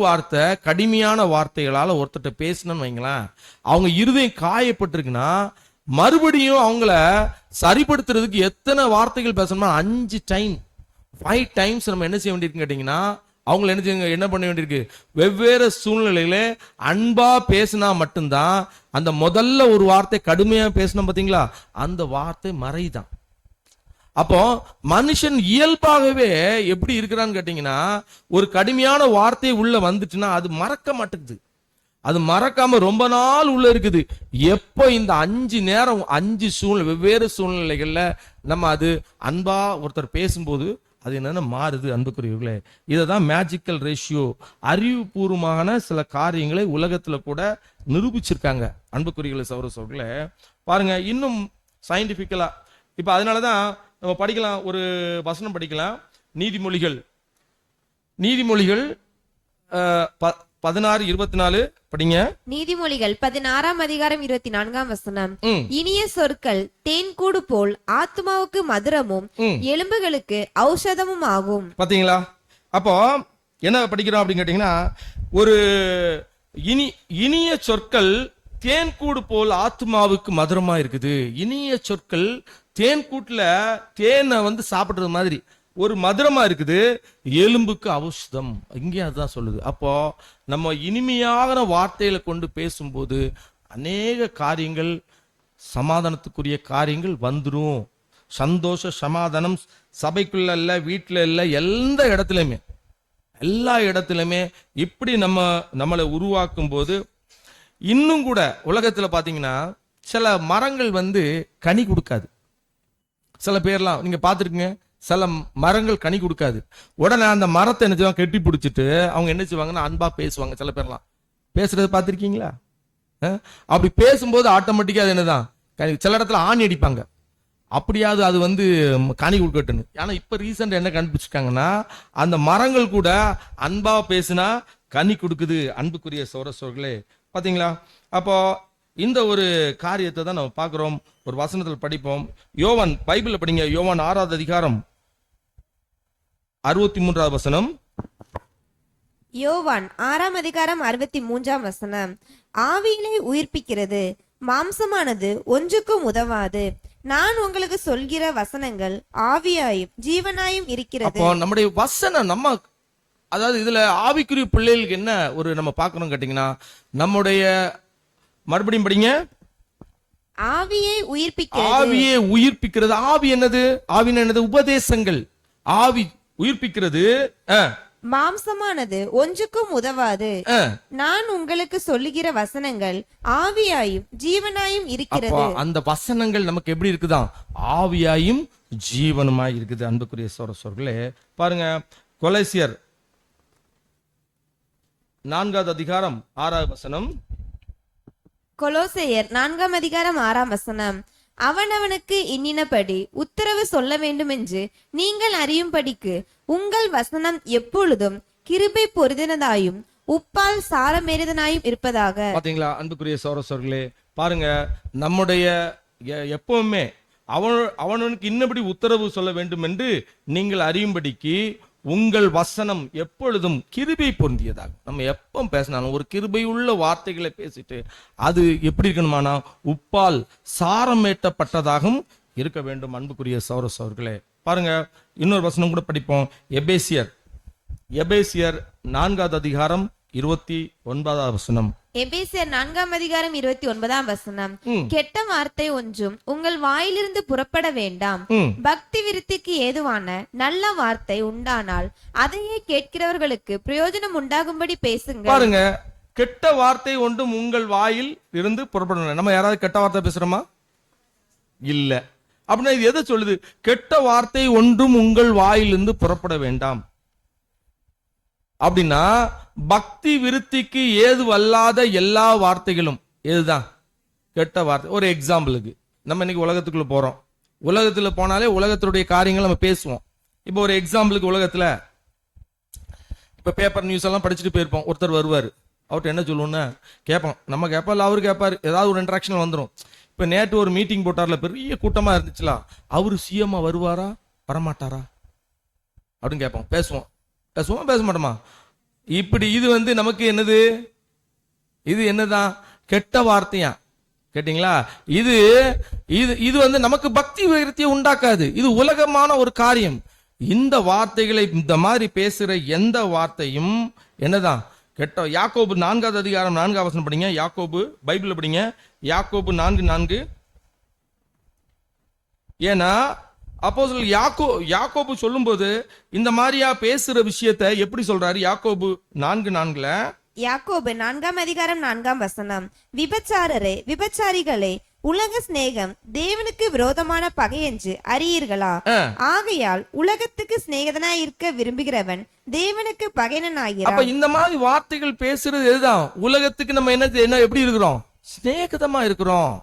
வார்த்தை கடுமையான வார்த்தைகளால ஒருத்தட்ட பேசணும்னு வைங்களேன், அவங்க இருதயம் காயப்பட்டிருக்குன்னா மறுபடியும் அவங்கள சரிப்படுத்துறதுக்கு எத்தனை வார்த்தைகள் பேசணும்னா 5 டைம்ஸ் நம்ம என்ன செய்ய வேண்டியிருக்கு கேட்டீங்கன்னா, அவங்களை என்ன பண்ண வேண்டியிருக்கு, வெவ்வேறு சூழ்நிலையில அன்பா பேசினா மட்டும்தான் அந்த முதல்ல ஒரு வார்த்தை கடுமையா பேசணும் பார்த்தீங்களா, அந்த வார்த்தை மறைதான். அப்போ மனுஷன் இயல்பாகவே எப்படி இருக்கிறான்னு கேட்டீங்கன்னா, ஒரு கடுமையான வார்த்தை உள்ள வந்துச்சுன்னா அது மறக்க மாட்டேங்குது. அது மறக்காம ரொம்ப நாள் உள்ள இருக்குது. எப்போ இந்த 5 நேரம் 5 வெவ்வேறு சூழ்நிலைகள்ல நம்ம அது அன்பா ஒருத்தர் பேசும்போது அது என்னன்னா மாறுது அன்புக்குரியவர்களே. இதைதான் மேஜிக்கல் ரேஷியோ, அறிவுபூர்வமான சில காரியங்களை உலகத்துல கூட நிரூபிச்சிருக்காங்க அன்புக்குரியவர்களே. சகோதரர்களே பாருங்க, இன்னும் சயின்டிபிக்கலா இப்ப அதனாலதான் நம்ம படிக்கலாம், ஒரு வசனம் படிக்கலாம். நீதிமொழிகள் 16:24 படிங்க. நீதிமொழிகள் 16ஆம் அதிகாரம் 24ஆம் வசனம். இனிய சொற்கள் தேன்கூடு போல் ஆத்மாவுக்கு மதுரமும் எலும்புகளுக்கு ஔஷதமும் ஆகும். பாத்தீங்களா. அப்போ என்ன படிக்கிறோம் அப்படின்னு கேட்டீங்கன்னா, ஒரு இனிய சொற்கள் தேன்கூடு போல் ஆத்மாவுக்கு மதுரமா இருக்குது. இனிய சொற்கள் தேன்கூட்டுல தேனை சாப்பிடுறது மாதிரி ஒரு மதுரமா இருக்குது, எலும்புக்கு ஔஷதம். இங்கே அதுதான் சொல்லுது. அப்போ நம்ம இனிமையான வார்த்தைகளை கொண்டு பேசும்போது அநேக காரியங்கள், சமாதானத்துக்குரிய காரியங்கள் வந்துடும். சந்தோஷ சமாதானம் சபைக்குள்ள இல்ல, வீட்டுல இல்ல, எந்த இடத்துலயுமே, எல்லா இடத்துலயுமே இப்படி நம்மளை உருவாக்கும் போது, இன்னும் கூட உலகத்துல பாத்தீங்கன்னா சில மரங்கள் கனி கொடுக்காது. சில பேர்லாம் நீங்க பாத்துருக்கீங்க, சில மரங்கள் கனி கொடுக்காது. உடனே அந்த மரத்தை என்ன செய்வாங்க, கெட்டி பிடிச்சிட்டு அவங்க என்ன செய்வாங்கன்னா அன்பா பேசுவாங்க. சில பேர்லாம் பேசுறது பார்த்திருக்கீங்களா? அப்படி பேசும்போது ஆட்டோமேட்டிக்கா அது என்னதான், சில இடத்துல ஆணி அடிப்பாங்க, அப்படியாவது அது கனி கொடுக்கட்டுன்னு. ஆனா இப்ப ரீசெண்ட் என்ன கண்டுபிடிச்சிருக்காங்கன்னா, அந்த மரங்கள் கூட அன்பா பேசுனா கனி கொடுக்குது. அன்புக்குரிய சோரசோர்களே, பாத்தீங்களா? அப்போ இந்த ஒரு காரியத்தை தான் நம்ம பார்க்கிறோம். ஒரு வசனத்தில் படிப்போம். யோவான், பைபிள்ல படிங்க, யோவான் 6வது அதிகாரம் 63வது வசனம். யோவான் 6ஆம் அதிகாரம் 63ஆம் வசனம். ஆவியிலே உயிர்ப்பிக்கிறது, மாம்சமானது ஒன்றுக்கும் உதவாது. நான் உங்களுக்கு சொல்கிற வசனங்கள் ஆவியாயும் ஜீவனாயும் இருக்கிறது. அப்போ நம்முடைய வசனம் அதாவது இதுல ஆவிக்குரிய பிள்ளைகளுக்கு என்ன ஒரு நம்ம பார்க்கணும் கேட்டீங்கன்னா, நம்முடைய மறுபடியும் படிங்க, ஆவியை உயிர்ப்பிக்கிறது. ஆவியை உயிர்ப்பிக்கிறது. ஆவி என்னது? ஆவின என்னது? உபதேசங்கள். ஆவி உயிர்ப்பிக்கிறது. மாம்சமானது ஒன்றுக்கும் உதவாது. நான் உங்களுக்கு சொல்லுகிற வசனங்கள் ஆவியாயும் ஜீவனாயும் இருக்கிறது. அந்த வசனங்கள் நமக்கு எப்படி இருக்குதான்? ஆவியாயும் ஜீவனுமாய் இருக்குது. அன்புக்குரிய சோரசோர்களே, பாருங்க, கொலோசியர் 4வது அதிகாரம் 6வது வசனம். கொலோசையர் 4ஆம் அதிகாரம் 6ஆம் வசனம். அவனவனுக்கு இன்னினபடி உத்தரவு சொல்ல வேண்டும் என்று நீங்கள் அறியும்படிக்கு உங்கள் வசனம் எப்பொழுதும் கிருபை பொருந்தினதாயும் உப்பால் சாரமேறியதாயும் இருப்பதாக. பாத்தீங்களா அன்புக்குரிய சோரசோர்களே, பாருங்க, நம்முடைய எப்பவுமே அவனுக்கு இன்னபடி உத்தரவு சொல்ல வேண்டும் என்று நீங்கள் அறியும்படிக்கு உங்கள் வசனம் எப்பொழுதும் கிருபை பொருந்தியதாக. நம்ம எப்போ பேசினாலும் ஒரு கிருபை உள்ள வார்த்தைகளை பேசிட்டு அது எப்படி இருக்கணுமானா உப்பால் சாரமேற்றப்பட்டதாகவும் இருக்க வேண்டும். அன்புக்குரிய சோரசோர்களே, பாருங்க, இன்னொரு வசனம் கூட படிப்போம். எபேசியர் 4வது அதிகாரம் 29வது வசனம். எபேசியர் 4ஆம் அதிகாரம் 29ஆம் வசனம். கெட்ட வார்த்தை ஒன்றும் உங்கள் வாயிலிருந்து புறப்பட வேண்டாம். பக்தி விருத்திக்கு ஏதுவான நல்ல வார்த்தை உண்டானால் அதையே கேட்கிறவர்களுக்கு பிரயோஜனம் உண்டாகும்படி பேசுங்க. பாருங்க, கெட்ட வார்த்தை ஒன்றும் உங்கள் வாயில் இருந்து புறப்பட. நம்ம யாராவது கெட்ட வார்த்தை பேசுறோமா? இல்ல. அப்படின்னா இது எதை சொல்லுது? கெட்ட வார்த்தை ஒன்றும் உங்கள் வாயிலிருந்து புறப்பட வேண்டாம். அப்படின்னா பக்தி விருத்திக்கு ஏதுவல்லாத எல்லா வார்த்தைகளும் ஏதுதான்? கெட்ட வார்த்தை. ஒரு எக்ஸாம்பிளுக்கு, நம்ம இன்னைக்கு உலகத்துக்குள்ள போறோம். உலகத்துல போனாலே உலகத்துடைய காரியங்கள் நம்ம பேசுவோம். இப்போ ஒரு எக்ஸாம்பிளுக்கு, உலகத்துல இப்ப பேப்பர் நியூஸ் எல்லாம் படிச்சுட்டு போயிருப்போம். ஒருத்தர் வருவாரு, அவர்கிட்ட என்ன சொல்லுவோம்னா கேட்போம். நம்ம கேட்போம், இல்லை அவரு கேட்பாரு, ஏதாவது ஒரு இன்ட்ராக்ஷன் வந்துடும். இப்ப நேற்று ஒரு மீட்டிங் போட்டார்ல, பெரிய கூட்டமா இருந்துச்சுலாம், அவரு சிஎம்மா வருவாரா வரமாட்டாரா அப்படின்னு கேட்போம். பேசுவோம் பேச மாட்டோமா? இப்படி இது நமக்கு என்னது? இது என்னதான்? கெட்ட வார்த்தையா? கேட்டீங்களா? இது இது இது நமக்கு பக்தி விருத்தியை உண்டாக்காது. இது உலகமான ஒரு காரியம். இந்த வார்த்தைகளை, இந்த மாதிரி பேசுற எந்த வார்த்தையும் என்னதான்? கெட்ட. யாக்கோபு 4வது அதிகாரம் 4வது வசனம் படிங்க. யாக்கோபு, பைபிள்ல படிங்க, யாக்கோபு 4:4. ஏன்னா அப்போஸ்தலன் யாக்கோபு சொல்லும்போது இந்த மாதிரியா பேசுற விஷயத்தை எப்படி சொல்றாரு? யாக்கோபு 4:4. யாக்கோபு 4ஆம் அதிகாரம் 4ஆம் வசனம். விபச்சாரரே, விபச்சாரிகளே, உலக சிநேகம் தேவனுக்கு விரோதமான பகை என்று அறியீர்களா? ஆகையால் உலகத்துக்கு சிநேகிதனாய் இருக்க விரும்புகிறவன் தேவனுக்கு பகையனாகிறான். அப்ப இந்த மாதிரி வார்த்தைகள் பேசுறது எதுதான்? உலகத்துக்கு நம்ம என்ன எப்படி இருக்கிறோம்? சிநேகிதமா இருக்கிறோம்.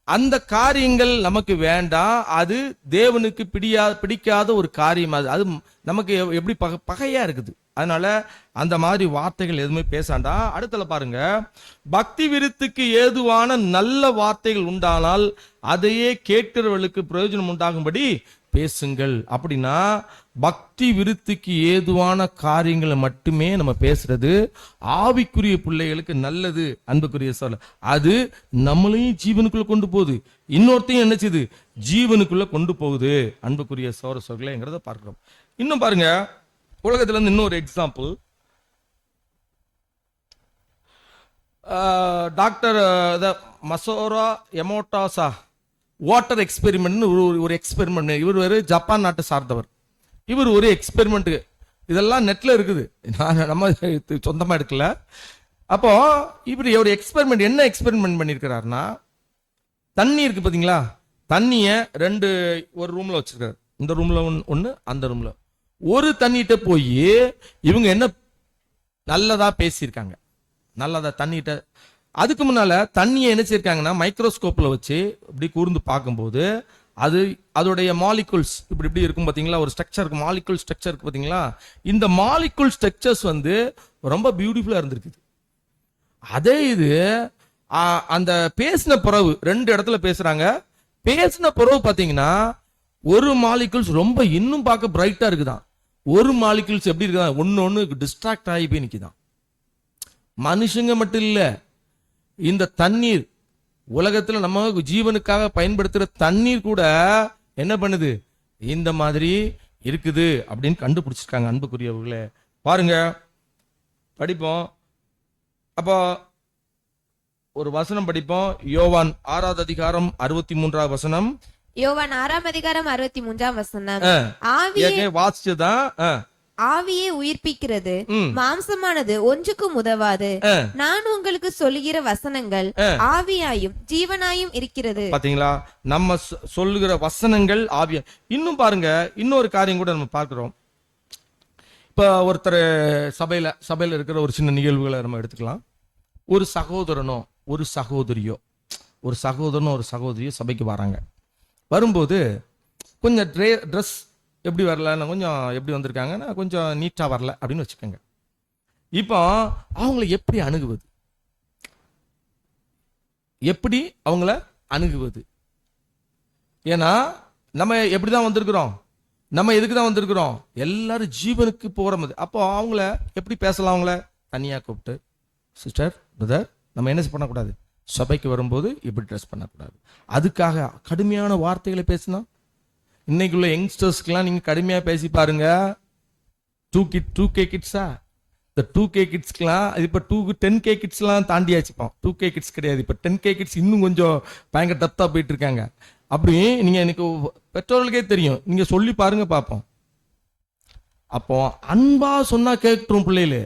அந்த காரியங்கள் நமக்கு வேண்டாம். அது தேவனுக்கு பிடிக்காத ஒரு காரியம். அது நமக்கு எப்படி பகையா இருக்குது. அதனால அந்த மாதிரி வார்த்தைகள் எதுவுமே பேசாண்டா. அடுத்தல பாருங்க, பக்தி விருத்திக்கு ஏதுவான நல்ல வார்த்தைகள் உண்டானால் அதையே கேட்கிறவர்களுக்கு பிரயோஜனம் உண்டாகும்படி பேசுங்கள். அப்படின்னா பக்தி விருத்திக்கு ஏதுவான காரியங்களை மட்டுமே நம்ம பேசுறது ஆவிக்குரிய பிள்ளைகளுக்கு நல்லது. அன்புக்குரிய சொல்ல அது நம்மளையும் ஜீவனுக்குள்ள கொண்டு போகுது, இன்னொருத்தையும் என்ன செய்யுது, ஜீவனுக்குள்ள கொண்டு போகுது. அன்புக்குரிய சோர சொல்கிறத பார்க்கிறோம். இன்னும் பாருங்க, உலகத்துல இருந்து இன்னொரு எக்ஸாம்பிள். டாக்டர் மசோரா எமோட்டாசா வாட்டர் எக்ஸ்பெரிமெண்ட் ஒரு எக்ஸ்பெரிமெண்ட். இவர் ஒரு ஜப்பான் நாட்டை சார்ந்தவர். இவர் ஒரு எக்ஸ்பெரிமெண்ட், இதெல்லாம் நெட்ல இருக்குது, நம்ம சொந்தமா எடுக்கல. அப்போ இவர் ஒரு எக்ஸ்பெரிமெண்ட், என்ன எக்ஸ்பெரிமெண்ட் பண்ணியிருக்கிறாருன்னா, தண்ணி இருக்கு பாத்தீங்களா, தண்ணிய ஒரு ரூம்ல வச்சிருக்காரு. இந்த ரூம்ல ஒண்ணு, அந்த ரூம்ல ஒரு தண்ணிட்ட போய் இவங்க என்ன நல்லதா பேசியிருக்காங்க, நல்லதா தண்ணிட்ட. அதுக்கு முன்னால தண்ணியை என்ன செய்யிருக்காங்கன்னா மைக்ரோஸ்கோப்ல வச்சு இப்படி கூர்ந்து பார்க்கும்போது அதோடைய மாலிகுல்ஸ் இப்படி இருக்கும் பாத்தீங்களா, ஒரு ஸ்ட்ரக்சர் இருக்கு, மாலிகுல் ஸ்ட்ரக்சர் இருக்கு பாத்தீங்களா. இந்த மாலிகுல் ஸ்ட்ரக்சர்ஸ் ரொம்ப பியூட்டிஃபுல்லா இருந்திருக்குது. அதே இது அந்த பேசின பிறகு 2 இடத்துல பேசுறாங்க. பேசின பிறகு பாத்தீங்கன்னா ஒரு மாலிகுல்ஸ் ரொம்ப இன்னும் பார்க்க பிரைட்டா இருக்குதான், ஒரு மாலிகுல்ஸ் எப்படி இருக்குதான், ஒன்னு டிஸ்ட்ராக்ட் ஆகி போய் நிக்குதான். மனுஷங்க மட்டும் இல்ல, இந்த தண்ணீர் உலகத்துல நம்ம ஜீவனுக்காக பயன்படுத்துற தண்ணீர் கூட என்ன பண்ணுது, இந்த மாதிரி இருக்குது அப்படின்னு கண்டுபிடிச்சிருக்காங்க. அன்புக்குரியவர்களே பாருங்க, படிப்போம். அப்போ ஒரு வசனம் படிப்போம். யோவான் 6வது அதிகாரம் 63வது வசனம். யோவான் 6ஆம் அதிகாரம் 63ஆம் வசனம். வாசிச்சதான். ஆவியே உயிர்ப்பிக்கிறது, மாம்சமானது ஒன்றுக்கும் உதவாது. நான் உங்களுக்கு சொல்லுகிற வசனங்கள் ஆவியாயும் ஜீவனாயும் இருக்கிறது. பாத்தீங்களா, நம்ம சொல்லுகிற வசனங்கள் ஆவியா. இன்னும் பாருங்க, இன்னொரு காரியம் கூட நம்ம பார்க்கிறோம். இப்ப ஒருத்தர் சபையில இருக்கிற ஒரு சின்ன நிகழ்வுகளை நம்ம எடுத்துக்கலாம். ஒரு சகோதரனோ ஒரு சகோதரியோ ஒரு சகோதரியோ சபைக்கு வராங்க. வரும்போது கொஞ்சம் ட்ரெஸ் எப்படி வரல, கொஞ்சம் எப்படி வந்திருக்காங்கன்னா கொஞ்சம் நீட்டா வரல அப்படின்னு வச்சுக்கோங்க. இப்போ அவங்கள எப்படி அணுகுவது, ஏன்னா நம்ம எப்படிதான் வந்திருக்கிறோம், நம்ம எதுக்கு தான் வந்திருக்கிறோம், எல்லாரும் ஜீவனுக்கு போறது. அப்போ அவங்கள எப்படி பேசலாம், அவங்கள தனியா கூப்பிட்டு, சிஸ்டர் பிரதர் நம்ம என்ன பண்ணக்கூடாது, சபைக்கு வரும்போது இப்படி ட்ரெஸ் பண்ணக்கூடாது. அதுக்காக கடுமையான வார்த்தைகளை பேசினா, இன்னைக்குள்ள யங்ஸ்டர்ஸ்க்குலாம் நீங்க கடுமையா பேசி பாருங்க. 2K கிட்ஸா, இந்த 2K கிட்ஸ்க்குலாம் இப்ப 10K கிட்ஸ்லாம் தாண்டியாச்சுப்போம். 2K கிட்ஸ் கிடையாது, இப்ப 10K கிட்ஸ் இன்னும் கொஞ்சம் பயங்கர டப்தா போயிட்டு இருக்காங்க. அப்படி நீங்க எனக்கு பெற்றோர்களுக்கே தெரியும், நீங்க சொல்லி பாருங்க பார்ப்போம். அப்போ அன்பா சொன்னா கேட்கிறோம் பிள்ளைகளு.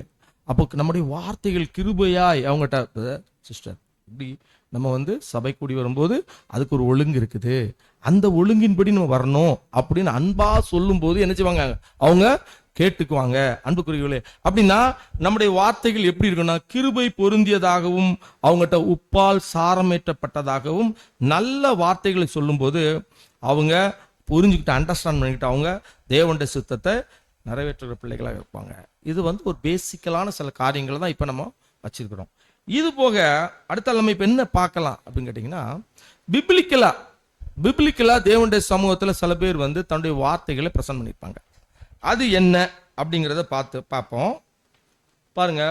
அப்போ நம்முடைய வார்த்தைகள் கிருபையாய் அவங்ககிட்ட, சிஸ்டர் இப்படி நம்ம சபை கூடி வரும்போது அதுக்கு ஒரு ஒழுங்கு இருக்குது, அந்த ஒழுங்கின்படி நம்ம வரணும் அப்படின்னு அன்பா சொல்லும் போது என்ன செய்வாங்க, அவங்க கேட்டுக்குவாங்க. அன்புக்குரியவர்களே, அப்படின்னா நம்முடைய வார்த்தைகள் எப்படி இருக்குன்னா, கிருபை பொருந்தியதாகவும் அவங்ககிட்ட உப்பால் சாரமேற்றப்பட்டதாகவும் நல்ல வார்த்தைகளை சொல்லும் போது அவங்க புரிஞ்சுக்கிட்டு அண்டர்ஸ்டாண்ட் பண்ணிக்கிட்டு அவங்க தேவனுடைய சித்தத்தை நிறைவேற்றுகிற பிள்ளைகளாக இருப்பாங்க. இது ஒரு பேசிக்கலான சில காரியங்களை தான் இப்ப நம்ம வச்சிருக்கிறோம். இது போக அடுத்த நம்ம இப்ப என்ன பார்க்கலாம் அப்படின்னு கேட்டீங்கன்னா, பிப்ளிக்கலா தேவனுடைய சமூகத்துல சில பேர் தன்னுடைய வார்த்தைகளை பிரசன்ட் பண்ணிருப்பாங்க. அது என்ன அப்படிங்கிறத பார்ப்போம். பாருங்க,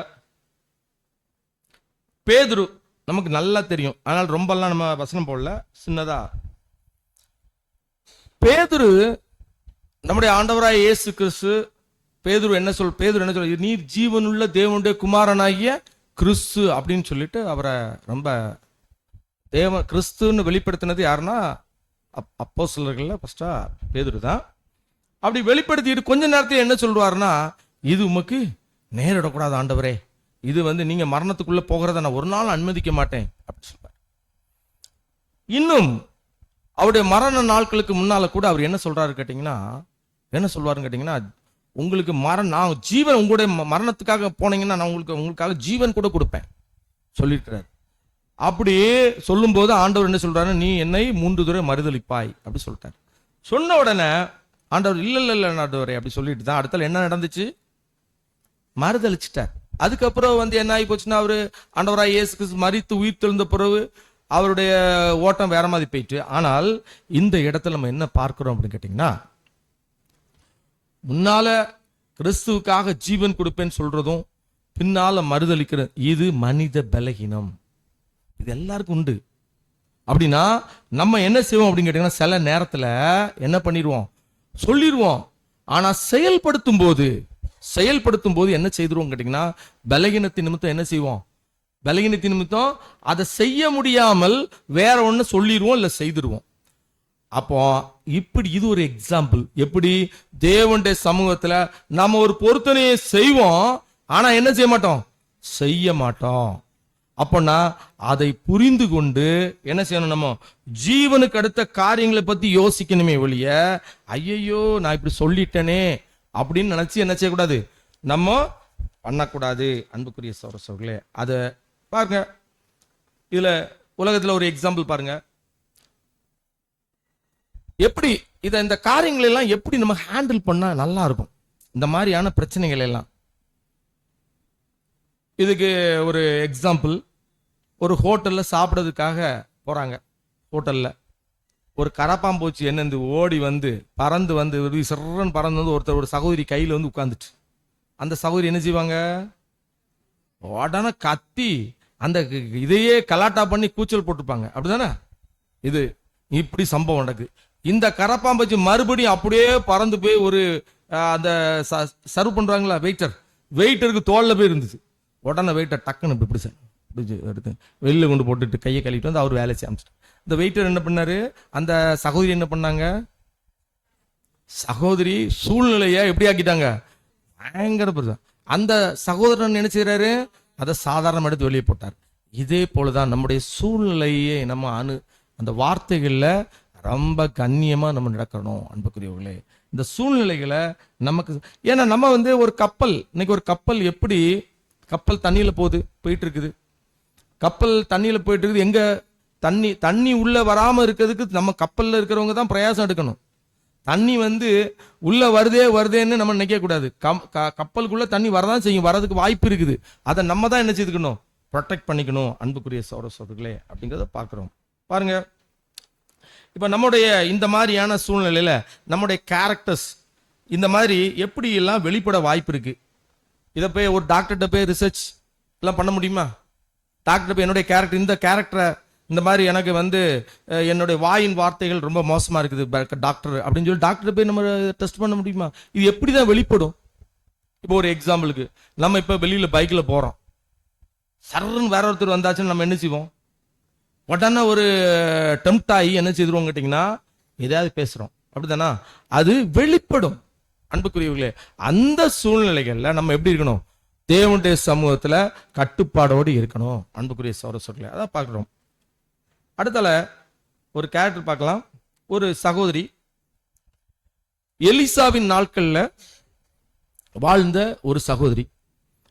பேதுரு நமக்கு நல்லா தெரியும், ஆனால் ரொம்பலாம் நம்ம வசனம் போடல, சின்னதா. பேதுரு நம்முடைய ஆண்டவராய் இயேசு கிறிஸ்து, பேதுரு என்ன சொல்ல, நீர் ஜீவனுள்ள தேவனுடைய குமாரனாகிய கிறிஸ்து அப்படின்னு சொல்லிட்டு அவரை ரொம்ப கிறிஸ்துன்னு வெளிப்படுத்தினது யாருன்னா அப்போஸ்தலர்கள்ல ஃபர்ஸ்டா பேதுரு தான். அப்படி வெளிப்படுத்திட்டு கொஞ்ச நேரத்தில் என்ன சொல்றாருன்னா, இது உமக்கு நேரிடக்கூடாது ஆண்டவரே, இது நீங்க மரணத்துக்குள்ள போகிறத நான் ஒரு நாள் அனுமதிக்க மாட்டேன் அப்படி சொல்றாரு. இன்னும் அவருடைய மரண நாட்களுக்கு முன்னால கூட அவர் என்ன சொல்றாருன்னு கேட்டீங்கன்னா, உங்களுக்கு நான் ஜீவன், உங்களுடைய மரணத்துக்காக போனீங்கன்னா நான் உங்களுக்காக ஜீவன் கூட கொடுப்பேன் சொல்லியிருக்கிறார். அப்படியே சொல்லும் போது ஆண்டவர் என்ன சொல்றாரு, நீ என்னை 3 தடவை மறுதலிப்பாய் அப்படி சொல்லிட்டார். சொன்ன உடனே ஆண்டவர் இல்ல ஆண்டவரே அப்படி சொல்லிட்டு தான் அடுத்த என்ன நடந்துச்சு, மறுதலிச்சிட்டார். அதுக்கப்புறம் என்ன ஆகி போச்சுன்னா, அவரு ஆண்டவராய் இயேசு கிறிஸ்து மரித்து உயிர் தெழுந்த பிறகு அவருடைய ஓட்டம் வேற மாதிரி போயிட்டு. ஆனால் இந்த இடத்துல நம்ம என்ன பார்க்கிறோம் அப்படின்னு கேட்டீங்கன்னா, முன்னால கிறிஸ்துவுக்காக ஜீவன் கொடுப்பேன்னு சொல்றதும் பின்னால மறுதளிக்கிற இது மனித பலகீனம். இது எல்லாருக்கும் உண்டு. அப்படின்னா நம்ம என்ன செய்வோம் அப்படின்னு கேட்டீங்கன்னா, சில நேரத்துல என்ன பண்ணிடுவோம், சொல்லிடுவோம். ஆனா செயல்படுத்தும் போது என்ன செய்திருவோம் கேட்டீங்கன்னா, பலகீனத்தின் நிமித்தம் என்ன செய்வோம், பலகீனத்தின் நிமித்தம் அதை செய்ய முடியாமல் வேற ஒண்ணு சொல்லிடுவோம், இல்ல செய்திருவோம். அப்போ இப்படி இது ஒரு எக்ஸாம்பிள். எப்படி தேவனுடைய சமூகத்துல நம்ம ஒரு பொருத்தனையை செய்வோம், ஆனா என்ன செய்ய மாட்டோம். அப்போனா அதை புரிந்து கொண்டு என்ன செய்யணும், நம்ம ஜீவனுக்கு அடுத்த காரியங்களை பத்தி யோசிக்கணுமே ஒழிய, ஐயையோ நான் இப்படி சொல்லிட்டேனே அப்படின்னு நினைச்சு என்ன செய்யக்கூடாது, நம்ம பண்ணக்கூடாது. அன்புக்குரிய சகோதரர்களே, அதை பாருங்க. இதுல உலகத்துல ஒரு எக்ஸாம்பிள் பாருங்க, எப்படி இந்த காரியங்கள் எல்லாம் எப்படி நம்ம ஹேண்டில் பண்ணா நல்லா இருக்கும், இந்த மாதிரியான பிரச்சனைகள் எல்லாம். இதுக்கு ஒரு எக்ஸாம்பிள், ஒரு ஹோட்டல்ல சாப்பிட்றதுக்காக போறாங்க. ஹோட்டல்ல ஒரு கரப்பாம்பூச்சி என்னந்து ஓடி வந்து பறந்து வந்து சிறன் பறந்து வந்து ஒருத்தர் ஒரு சகோதரி கையில வந்து உட்கார்ந்துட்டு, அந்த சகோதரி என்ன செய்வாங்க, உடனே கத்தி அந்த இதையே கலாட்டா பண்ணி கூச்சல் போட்டுப்பாங்க. அப்படிதானே? இது இப்படி சம்பவம் நடக்குது. இந்த கரப்பாம்பூச்சி மறுபடியும் அப்படியே பறந்து போய் ஒரு அந்த சர்வ் பண்றாங்களா வெயிட்டருக்கு தோல்ல போய் இருந்துச்சு. உடனே வெயிட்டர் டக்குன்னு இப்படி எடுத்து வெளியில கொண்டு போட்டுட்டு கையை கழுவிட்டு வந்து அவர் வேலை செய்ய. இந்த வெயிட்டர் என்ன பண்ணாரு, அந்த சகோதரி என்ன பண்ணாங்க, சகோதரி சூழ்நிலைய எப்படி ஆக்கிட்டாங்க, பயங்கர. அந்த சகோதரன் என்ன செய்யறாரு, அதை சாதாரண எடுத்து வெளியே போட்டார். இதே போலதான் நம்முடைய சூழ்நிலையே நம்ம அந்த வார்த்தைகள்ல ரொம்ப கண்ணியமா நம்ம நடக்கணும். அன்புக்குரியவர்களே, இந்த சூழ்நிலைகளை நமக்கு, ஏன்னா நம்ம வந்து ஒரு கப்பல், இன்னைக்கு ஒரு கப்பல் எப்படி, கப்பல் தண்ணியில போயிட்டு இருக்குது, கப்பல் தண்ணியில போயிட்டு இருக்குது. எங்க தண்ணி உள்ள வராம இருக்கிறதுக்கு நம்ம கப்பல்ல இருக்கிறவங்க தான் பிரயாசம் எடுக்கணும். தண்ணி வந்து உள்ள வருதேன்னு நம்ம நினைக்க கூடாது. கப்பலுக்குள்ள தண்ணி வரதான் செய்யும், வரதுக்கு வாய்ப்பு இருக்குது. அதை நம்ம தான் என்ன செய்துக்கணும், ப்ரொடெக்ட் பண்ணிக்கணும். அன்புக்குரிய சகோதரர்களே, அப்படிங்கிறத பார்க்கிறோம். பாருங்க, இப்ப நம்முடைய இந்த மாதிரியான சூழ்நிலையில நம்முடைய கேரக்டர்ஸ் இந்த மாதிரி எப்படி எல்லாம் வெளிப்பட வாய்ப்பு இருக்கு. இதை போய் ஒரு டாக்டர்கிட்ட போய் ரிசர்ச் எல்லாம் பண்ண முடியுமா? டாக்டர் போய் என்னுடைய கேரக்டர், இந்த கேரக்டரை இந்த மாதிரி எனக்கு வந்து என்னுடைய வாயின் வார்த்தைகள் ரொம்ப மோசமா இருக்குது டாக்டர் அப்படின்னு சொல்லி டாக்டர் போய் நம்ம டெஸ்ட் பண்ண முடியுமா? இது எப்படிதான் வெளிப்படும்? இப்போ ஒரு எக்ஸாம்பிளுக்கு, நம்ம இப்ப வெளியில பைக்ல போறோம், சர்ன்னு வேற ஒருத்தர் வந்தாச்சுன்னு நம்ம என்ன செய்வோம், உடனே ஒரு டெம்ப்ட் ஆகி என்ன செய்துருவோம் கேட்டீங்கன்னா எதையாவது பேசுறோம். அப்படித்தானா? அது வெளிப்படும். அன்புக்குரியவர்களே, அந்த சூழ்நிலைகள்ல நம்ம எப்படி இருக்கணும், தேவனுடைய சமூகத்துல கட்டுப்பாடோடு இருக்கணும். அன்புக்குரிய சகோதரர்களே, அதான் பார்க்கிறோம். அடுத்தால ஒரு கேரக்டர் பார்க்கலாம். ஒரு சகோதரி, எலிசாவின் நாட்கள்ல வாழ்ந்த ஒரு சகோதரி.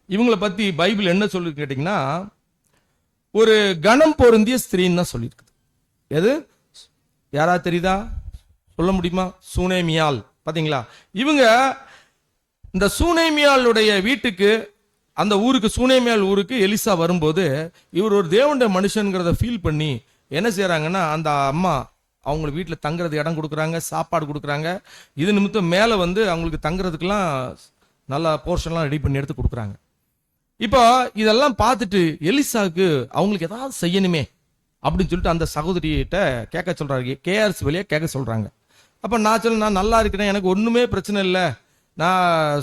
இவங்களை பத்தி பைபிள் என்ன சொல்லு கேட்டீங்கன்னா, ஒரு கணம் பொருந்திய ஸ்திரீன்னு தான் சொல்லியிருக்குது. எது, யாராவது தெரியுதா, சொல்ல முடியுமா? சூனேமியால். பாத்தீங்களா? இவங்க இந்த சூனேமியாளுடைய வீட்டுக்கு, அந்த ஊருக்கு, சூனேமியால் ஊருக்கு எலிசா வரும்போது இவர் ஒரு தேவனுடைய மனுஷன்கிறத ஃபீல் பண்ணி என்ன செய்யறாங்கன்னா, அந்த அம்மா அவங்களுக்கு வீட்டில் தங்குறது இடம் கொடுக்குறாங்க, சாப்பாடு கொடுக்குறாங்க. இது நிமித்தம் மேலே வந்து அவங்களுக்கு தங்குறதுக்கெல்லாம் நல்ல போர்ஷன்லாம் ரெடி பண்ணி எடுத்து கொடுக்குறாங்க. இப்போ இதெல்லாம் பார்த்துட்டு எலிசாவுக்கு அவங்களுக்கு ஏதாவது செய்யணுமே அப்படின்னு சொல்லிட்டு அந்த சகோதரியிட்ட கேட்க சொல்றாங்க, கேஆர்எஸ் வழியா கேட்க சொல்றாங்க. அப்ப நான் நல்லா இருக்கிறேன், எனக்கு ஒண்ணுமே பிரச்சனை இல்லை, நான்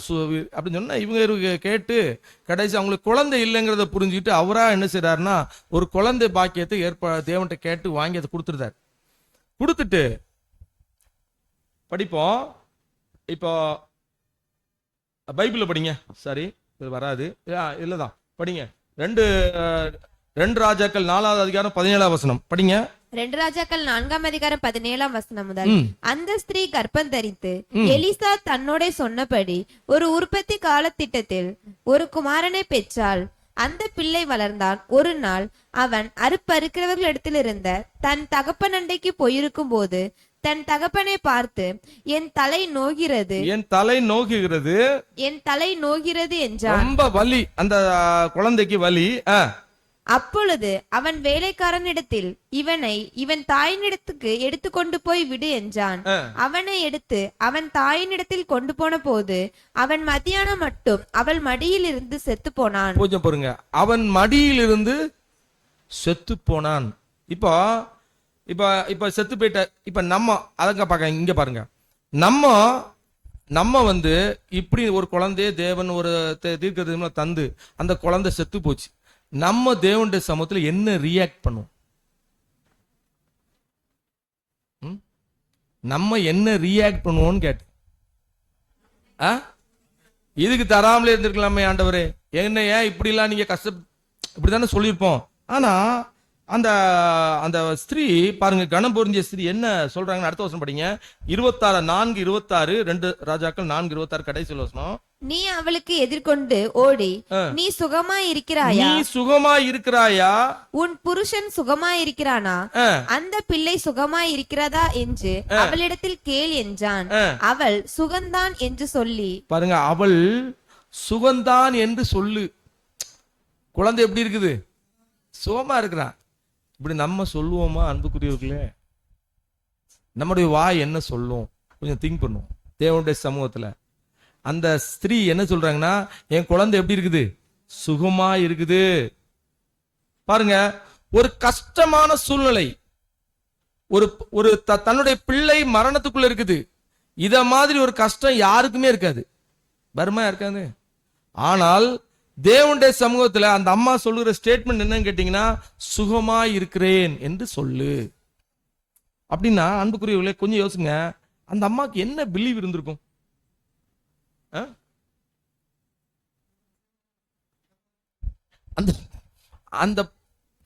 அப்படின்னு சொன்னா இவங்க கேட்டு கடைசி அவங்களுக்கு குழந்தை இல்லைங்கிறத புரிஞ்சுக்கிட்டு அவரா என்ன செய்யறாருன்னா ஒரு குழந்தை பாக்கியத்தை தேவன்கிட்ட கேட்டு வாங்கி அதை கொடுத்துருந்தார். கொடுத்துட்டு படிப்போம். இப்போ பைபிள்ல படிங்க, சாரி இது வராது, இல்லதான் படிங்க. 2 ராஜாக்கள் 4வது அதிகாரம் 17ஆம் வசனம் படிங்க. 2 ராஜாக்கள் 4ஆம் அதிகாரம் 17ஆம் வசனம் முதல். அந்த ஸ்திரீ கர்ப்பம் தரித்து எலிசா தன்னோட சொன்னபடி ஒரு உற்பத்தி காலத்திட்டத்தில் ஒரு குமாரனை பெற்றாள். அந்த பிள்ளை வளர்ந்தான். ஒரு நாள் அவன் அறுப்பறுக்கிறவர்களிடத்தில் இருந்த தன் தகப்பன் அண்டைக்கு போயிருக்கும் போது தன் தகப்பனை பார்த்து, என் தலை நோகிறது, என் தலை நோகிறது, என் தலை நோகிறது என்றான். ரொம்ப வலி, அந்த குழந்தைக்கு வலி. அப்பொழுது அவன் வேலைக்காரனிடத்தில், இவனை இவன் தாயினிடத்துக்கு எடுத்துக்கொண்டு போய் விடு என்றான். அவனை எடுத்து அவன் தாயினிடத்தில் கொண்டு போன போது அவன் மத்தியானம் மட்டும் அவள் மடியில் இருந்து செத்து போனான். கொஞ்சம் பாருங்க, அவன் மடியில் இருந்து செத்து போனான். இப்போ இப்போ இப்போ செத்து போயிட்ட. இப்ப நம்ம அதங்க பார்க்க, இங்க பாருங்க, நம்ம வந்து இப்படி ஒரு குழந்தைய தேவன் ஒரு தீர்க்கதரிசனமா தந்து அந்த குழந்தை செத்து போச்சு. நம்ம தேவனுடைய சமூகத்துல என்ன ரியாக்ட் பண்ணுவோம்? நம்ம என்ன ரியாக்ட் பண்ணுவோம்னு கேட்டு, இதுக்கு தராமலே இருந்திருக்கலாமே ஆண்டவரே, என்ன ஏன் இப்படி எல்லாம் நீங்க இப்படிதானே சொல்லியிருப்போம். ஆனா அந்த அந்த ஸ்திரீ பாருங்க, கணம் பொருந்திய ஸ்திரீ என்ன சொல்றாங்கன்னு அடுத்த வசனம் படிங்க. 26:4-26 2 ராஜாக்கள் 4:26 கடைசி வசனம். நீ அவளுக்கு எதிர்கொண்டு ஓடி, நீ சுகமாய் இருக்கிறாயா? நீ சுகமாய் இருக்கிறாயா? உன் புருஷன் சுகமாய் இருக்கிறானா? அந்த பிள்ளை சுகமாய் இருக்கிறதா என்று அவளிடத்தில் கேள் என்றான். அவள் சுகந்தான் என்று சொல்லி, பாருங்க, அவள் சுகந்தான் என்று சொல்லு. குழந்தை எப்படி இருக்குது? சுகமா இருக்கிறான். இப்படி நம்ம சொல்லுவோமா அன்புக்குரியவர்களே? நம்முடைய வாய் என்ன சொல்லும்? கொஞ்சம் திங்க் பண்ணுவோம். தேவனுடைய சமூகத்துல அந்த ஸ்திரீ என்ன சொல்றாங்கன்னா, என் குழந்தை எப்படி இருக்குது? சுகமா இருக்குது. பாருங்க, ஒரு கஷ்டமான சூழ்நிலை, ஒரு தன்னுடைய பிள்ளை மரணத்துக்குள்ள இருக்குது. இத மாதிரி ஒரு கஷ்டம் யாருக்குமே இருக்காது, வருமா இருக்காது. ஆனால் தேவனுடைய சமூகத்துல அந்த அம்மா சொல்லுகிற ஸ்டேட்மெண்ட் என்னன்னு கேட்டீங்கன்னா, சுகமா இருக்கிறேன் என்று சொல்லு. அப்படின்னா அன்புக்குரியவர்களே கொஞ்சம் யோசிங்க, அந்த அம்மாக்கு என்ன பிலீவ் இருந்திருக்கும்? அந்த அந்த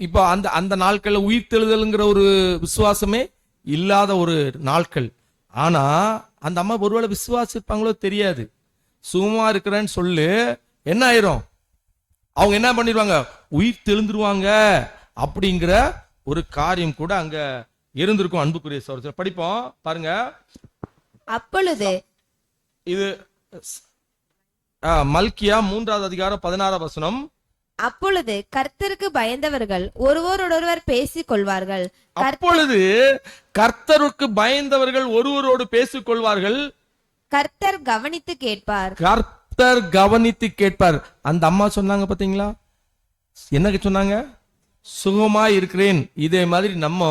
இப்போ அந்த நாட்கள்ல உயிர் தெழுதல்ங்கிற ஒரு விசுவாசமே இல்லாத ஒரு நாட்கள். ஆனா அந்த அம்மா ஒருவேளை விசுவாசிப்பாங்களோ தெரியாது. சுகமா இருக்கிறேன்னு சொல்லு, என்ன ஆயிரும்? அவங்க என்ன பண்ணிடுவாங்க? உயிர் தெழுந்துருவாங்க அப்படிங்கிற ஒரு காரியம் கூட அங்க இருந்திருக்கும். அன்புக்குரிய சகோதரர், படிப்போம் பாருங்க. அப்பொழுது இது மல்கியா 3வது அதிகாரம் 16வது வசனம். அப்பொழுது கர்த்தருக்கு பயந்தவர்கள் ஒருவரோடொருவர் பேசிக் கொள்வார்கள். அப்பொழுது கர்த்தருக்கு பயந்தவர்கள் ஒருவரோடு பேசிக் கொள்வார்கள். கர்த்தர் கவனித்து கேட்பார். கர்த்தர் கவனித்து கேட்பார். அந்த அம்மா சொன்னாங்க பாத்தீங்களா, என்ன சொன்னாங்க? சுகமா இருக்கிறேன். இதே மாதிரி நம்ம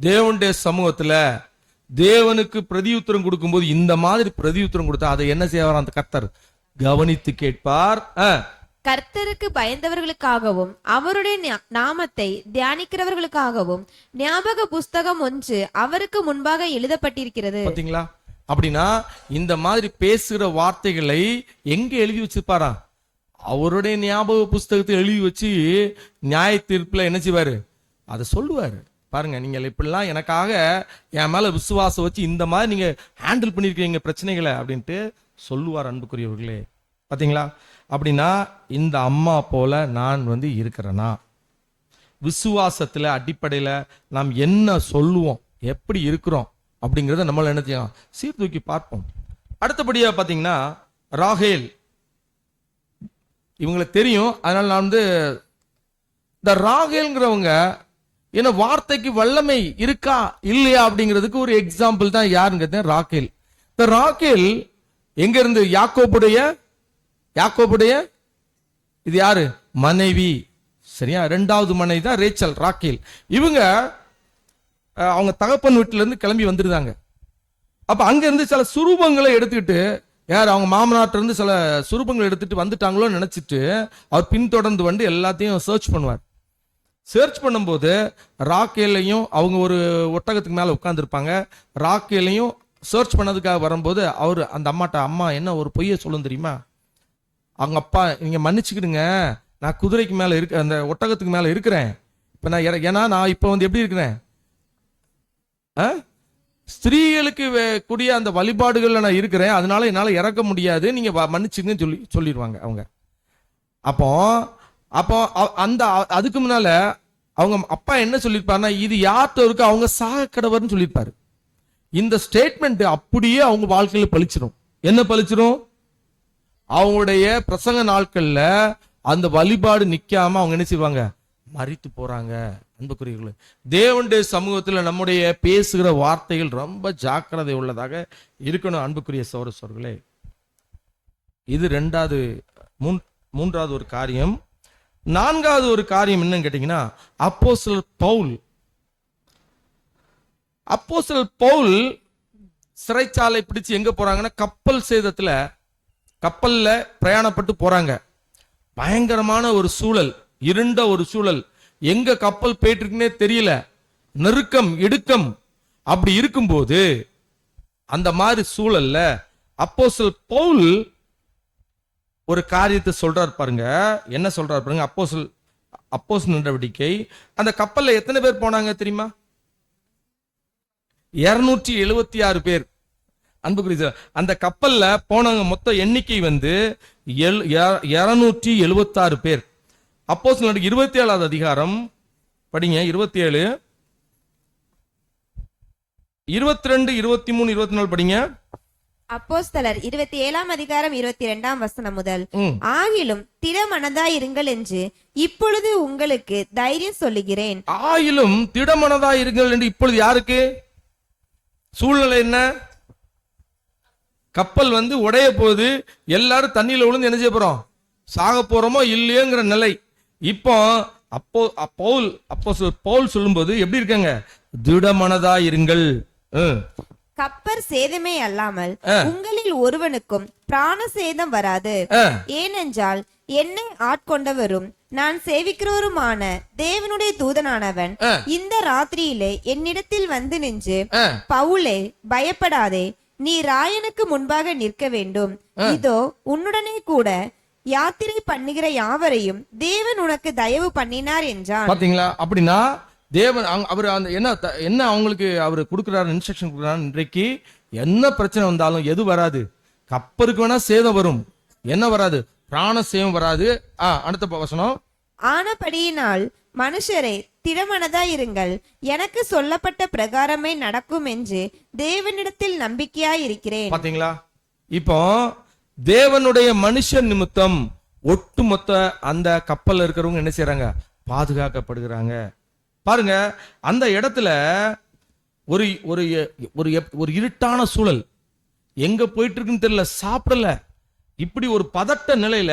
தேவனுடைய சமூகத்துல தேவனுக்கு பிரதியுத்தரம் கொடுக்கும்போது இந்த மாதிரி பிரதியுத்தரம் கொடுத்தா அதை என்ன செய்வார்? அந்த கர்த்தர் கவனித்து கேட்பார். கர்த்தருக்கு பயந்தவர்களுக்காகவும் அவருடைய நாமத்தை தியானிக்கிறவர்களுக்காகவும் ஞாபக புஸ்தகம் ஒன்று அவருக்கு முன்பாக எழுதப்பட்டிருக்கிறது. பாத்தீங்களா? அப்படின்னா இந்த மாதிரி பேசுகிற வார்த்தைகளை எங்க எழுதி வச்சிருப்பாரா? அவருடைய ஞாபக புஸ்தகத்தை எழுதி வச்சு நியாய தீர்ப்புல என்ன செய்வாரு? அதை சொல்லுவாரு. பாருங்க, நீங்கள் இப்படிலாம் எனக்காக என் மேல விசுவாசம் வச்சு இந்த மாதிரி நீங்க ஹேண்டில் பண்ணிருக்கீங்க பிரச்சனைகளை அப்படின்ட்டு சொல்லுவார். அன்புக்குரியவர்களே, பாத்தீங்களா? அப்படின்னா இந்த அம்மா போல நான் இருக்கிறேனா? விசுவாசத்துல அடிப்படையில நாம் என்ன சொல்லுவோம், எப்படி இருக்கிறோம் அப்படிங்கிறத நம்மள என்ன செய்யலாம்? சீர்தூக்கி பார்ப்போம். அடுத்தபடியா பாத்தீங்கன்னா ராகேல், இவங்களுக்கு தெரியும். அதனால நான் இந்த ராகேல்ங்கிறவங்க என்ன வார்த்தைக்கு வல்லமை இருக்கா இல்லையா அப்படிங்கிறதுக்கு ஒரு எக்ஸாம்பிள் தான் யாருங்க? ராகேல். இந்த ராகேல் எங்க இருந்து? யாக்கோபுடைய இது யாரு? மனைவி. சரியா? 2வது மனைவி தான் ரேச்சல், ராகேல். இவங்க அவங்க தகப்பன் வீட்டுல இருந்து கிளம்பி வந்துருந்தாங்க. அப்ப அங்க இருந்து சில சுரூபங்களை எடுத்துக்கிட்டு, யார் அவங்க மாமனாட்ட இருந்து சில சுரூபங்களை எடுத்துட்டு வந்துட்டாங்களோ நினைச்சிட்டு அவர் பின்தொடர்ந்து வந்து எல்லாத்தையும் சர்ச் பண்ணுவார். சர்ச் பண்ணும்போது ராகேலையும், அவங்க ஒரு ஒட்டகத்துக்கு மேல உட்கார்ந்துருப்பாங்க, ராகேலையும் சர்ச் பண்ணதுக்காக வரும்போது அவர் அந்த அம்மாட்ட, அம்மா என்ன ஒரு பொய்யை சொல்லும் தெரியுமா? அவங்க அப்பா, நீங்க மன்னிச்சுக்கிடுங்க, நான் குதிரைக்கு மேல அந்த ஒட்டகத்துக்கு மேல இருக்கிறேன். இப்ப நான் ஏன்னா நான் இப்ப எப்படி இருக்கிறேன்? ஸ்திரீகளுக்கு கூடிய அந்த வழிபாடுகள்ல நான் இருக்கிறேன், அதனால என்னால இறக்க முடியாது, நீங்க மன்னிச்சுங்கன்னு சொல்லிடுவாங்க அவங்க. அப்போ அந்த அதுக்கு முன்னால அவங்க அப்பா என்ன சொல்லியிருப்பாருன்னா, இது யார்கிட்ட இருக்கு, அவங்க சாக கடவர்னு சொல்லியிருப்பாரு. இந்த ஸ்டேட்மெண்ட் அப்படியே அவங்க வாழ்க்கையில பழிச்சிடும். என்ன பழிச்சிடும்? அவங்களுடைய பிரசங்க நாட்கள்ல அந்த வழிபாடு நிக்காம அவங்க என்ன செய்வாங்க? மரித்து போறாங்க. அன்புக்குரியவர்களே, தேவனுடைய சமூகத்தில் நம்முடைய பேசுகிற வார்த்தைகள் ரொம்ப ஜாக்கிரதை உள்ளதாக இருக்கணும். அன்புக்குரிய சகோதரர்களே, இது மூன்றாவது ஒரு காரியம். நான்காவது ஒரு காரியம் என்னன்னு கேட்டீங்கன்னா, அப்போஸ்தலர் பவுல் சிறைச்சாலை பிடிச்சு எங்க போறாங்கன்னா, கப்பல் சேதத்துல கப்பல்ல பிரயாணப்பட்டு போறாங்க. பயங்கரமான ஒரு சூழல், இருண்ட ஒரு சூழல், எங்க கப்பல் போயிட்டு இருக்குன்னே தெரியல, நெருக்கம் இடுக்கம். அப்படி இருக்கும்போது அந்த மாதிரி சூழல்ல அப்போஸ்தலர் பவுல் ஒரு காரியத்தை சொல்றார் பாருங்க. என்ன சொல்றார் பாருங்க. அப்போஸ்தலர் நடவடிக்கை, அந்த கப்பல்ல எத்தனை பேர் போனாங்க தெரியுமா? 276 பேர். அன்புக்குரிய, அந்த கப்பல்ல போனவங்க மொத்த எண்ணிக்கை 276 பேர். அப்போஸ்தலர் 27வது அதிகாரம் படிங்க. 27, 22, 23, 24 படிங்க. அப்போஸ்தலர் 27ஆம் அதிகாரம் 22ஆம் வசனம் முதல். ஆகிலும் திடமனதாயிருங்கள் என்று இப்பொழுது உங்களுக்கு தைரியம் சொல்லுகிறேன். ஆயிலும் திடமனதாயிருங்கள் என்று இப்பொழுது யாருக்கு? சூழ்நிலை என்ன? கப்பல் உடைய போது, எல்லாரும் தண்ணியில விழுந்து என்ன செய்ய போறோம்? சாக போறோமோ இல்லையோங்கிற நிலை. இப்போ அப்போஸ்தலர் பவுல் சொல்லும்போது எப்படி இருக்காங்க? திடமனதாயிருங்கள். கப்பர் சேதமே அல்லாமல் உங்களில் ஒருவனுக்கும் பிராண சேதம் வராது. ஏனென்றால் என்னை ஆட்கொண்டவரும் நான் சேவிக்கிறவருமான தேவனுடைய தூதனானவன் இந்த ராத்திரியிலே என்னிடத்தில் வந்து நின்று, பவுலே பயப்படாதே, நீ ராயனுக்கு முன்பாக நிற்க வேண்டும். இதோ உன்னுடனே கூட யாத்திரை பண்ணுகிற யாவரையும் தேவன் உனக்கு தயவு பண்ணினார் என்றான். பாத்தீங்களா? அப்படின்னா தேவன் அவர் அந்த என்ன அவங்களுக்கு அவர் கொடுக்கிறாரு, இன்ஸ்ட்ரக்ஷன் கொடுக்கிறாரு. இன்றைக்கு என்ன பிரச்சனை வந்தாலும் எது வராது? கப்பருக்கு வேணா சேதம் வரும், என்ன வராது? பிராண சேதம் வராது. அடுத்த வசனம். ஆனபடியினால் மனுஷரே திடமனதாயிருங்கள், எனக்கு சொல்லப்பட்ட பிரகாரமே நடக்கும் என்று தேவனிடத்தில் நம்பிக்கையாயிருக்கிறேன். பாத்தீங்களா? இப்போ தேவனுடைய மனுஷன் நிமித்தம் ஒட்டுமொத்த அந்த கப்பல்ல இருக்கிறவங்க என்ன செய்யறாங்க? பாதுகாக்கப்படுகிறாங்க. பாருங்க, அந்த இடத்துல ஒரு ஒரு ஒரு இருட்டான சூழல், எங்க போயிட்டு இருக்குன்னு தெரியல, சாப்பிடல, இப்படி ஒரு பதட்ட நிலையில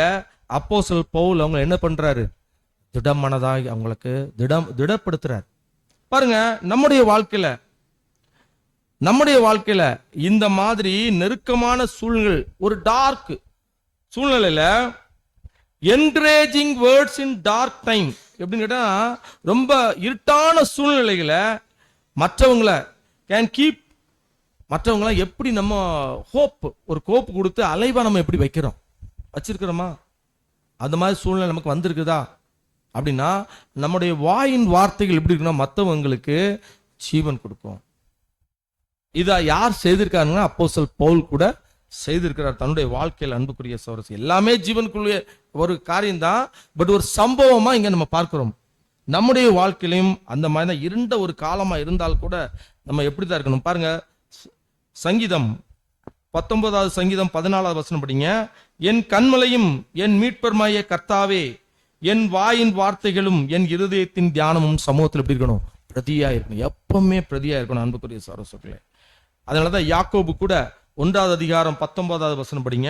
அப்போஸ்தலர் பவுல் அவங்க என்ன பண்றாரு? திடமனதாய் அவங்களுக்கு திடப்படுத்துறார். பாருங்க, நம்முடைய வாழ்க்கையில இந்த மாதிரி நெருக்கமான சூழ்நிலை, ஒரு டார்க் சூழ்நிலையில, encouraging words in dark time எப்படின்னு கேட்டா, ரொம்ப இருட்டான சூழ்நிலைகளை மற்றவங்களை எப்படி நம்ம ஒரு கோப்பு கொடுத்து அலைவா நம்ம எப்படி வச்சிருக்கிறோமா? அந்த மாதிரி சூழ்நிலை நமக்கு வந்திருக்குதா அப்படின்னா, நம்முடைய வாயின் வார்த்தைகள் எப்படி இருக்குன்னா மற்றவங்களுக்கு ஜீவன் கொடுக்கும். இதை யார் செய்திருக்காருன்னா, அப்போஸ்தலர் பவுல் கூட செய்திருக்கிறார் தன்னுடைய வாழ்க்கையில். அன்புக்குரிய சகோதரர்களே, எல்லாமே ஜீவனுக்குரிய ஒரு காரியம் தான். பட் ஒரு சம்பவமா இங்க நம்ம பார்க்கிறோம். நம்முடைய வாழ்க்கையிலும் அந்த மாதிரி தான் இருண்ட ஒரு காலமா இருந்தால் கூட நம்ம எப்படிதான் இருக்கணும் பாருங்க. சங்கீதம் 19வது சங்கீதம் 14வது வசனம் படிங்க. என் கண்மலையும் என் மீட்பர்மாய கர்த்தாவே, என் வாயின் வார்த்தைகளும் என் இருதயத்தின் தியானமும் சமூகத்தில் எப்படி இருக்கணும்? பிரதியா இருக்கணும், எப்பவுமே பிரதியா இருக்கணும். அன்புக்குரிய சகோதரர்களே, அதனாலதான் யாக்கோபு கூட 1வது அதிகாரம் 19வது வசனம் படிங்க.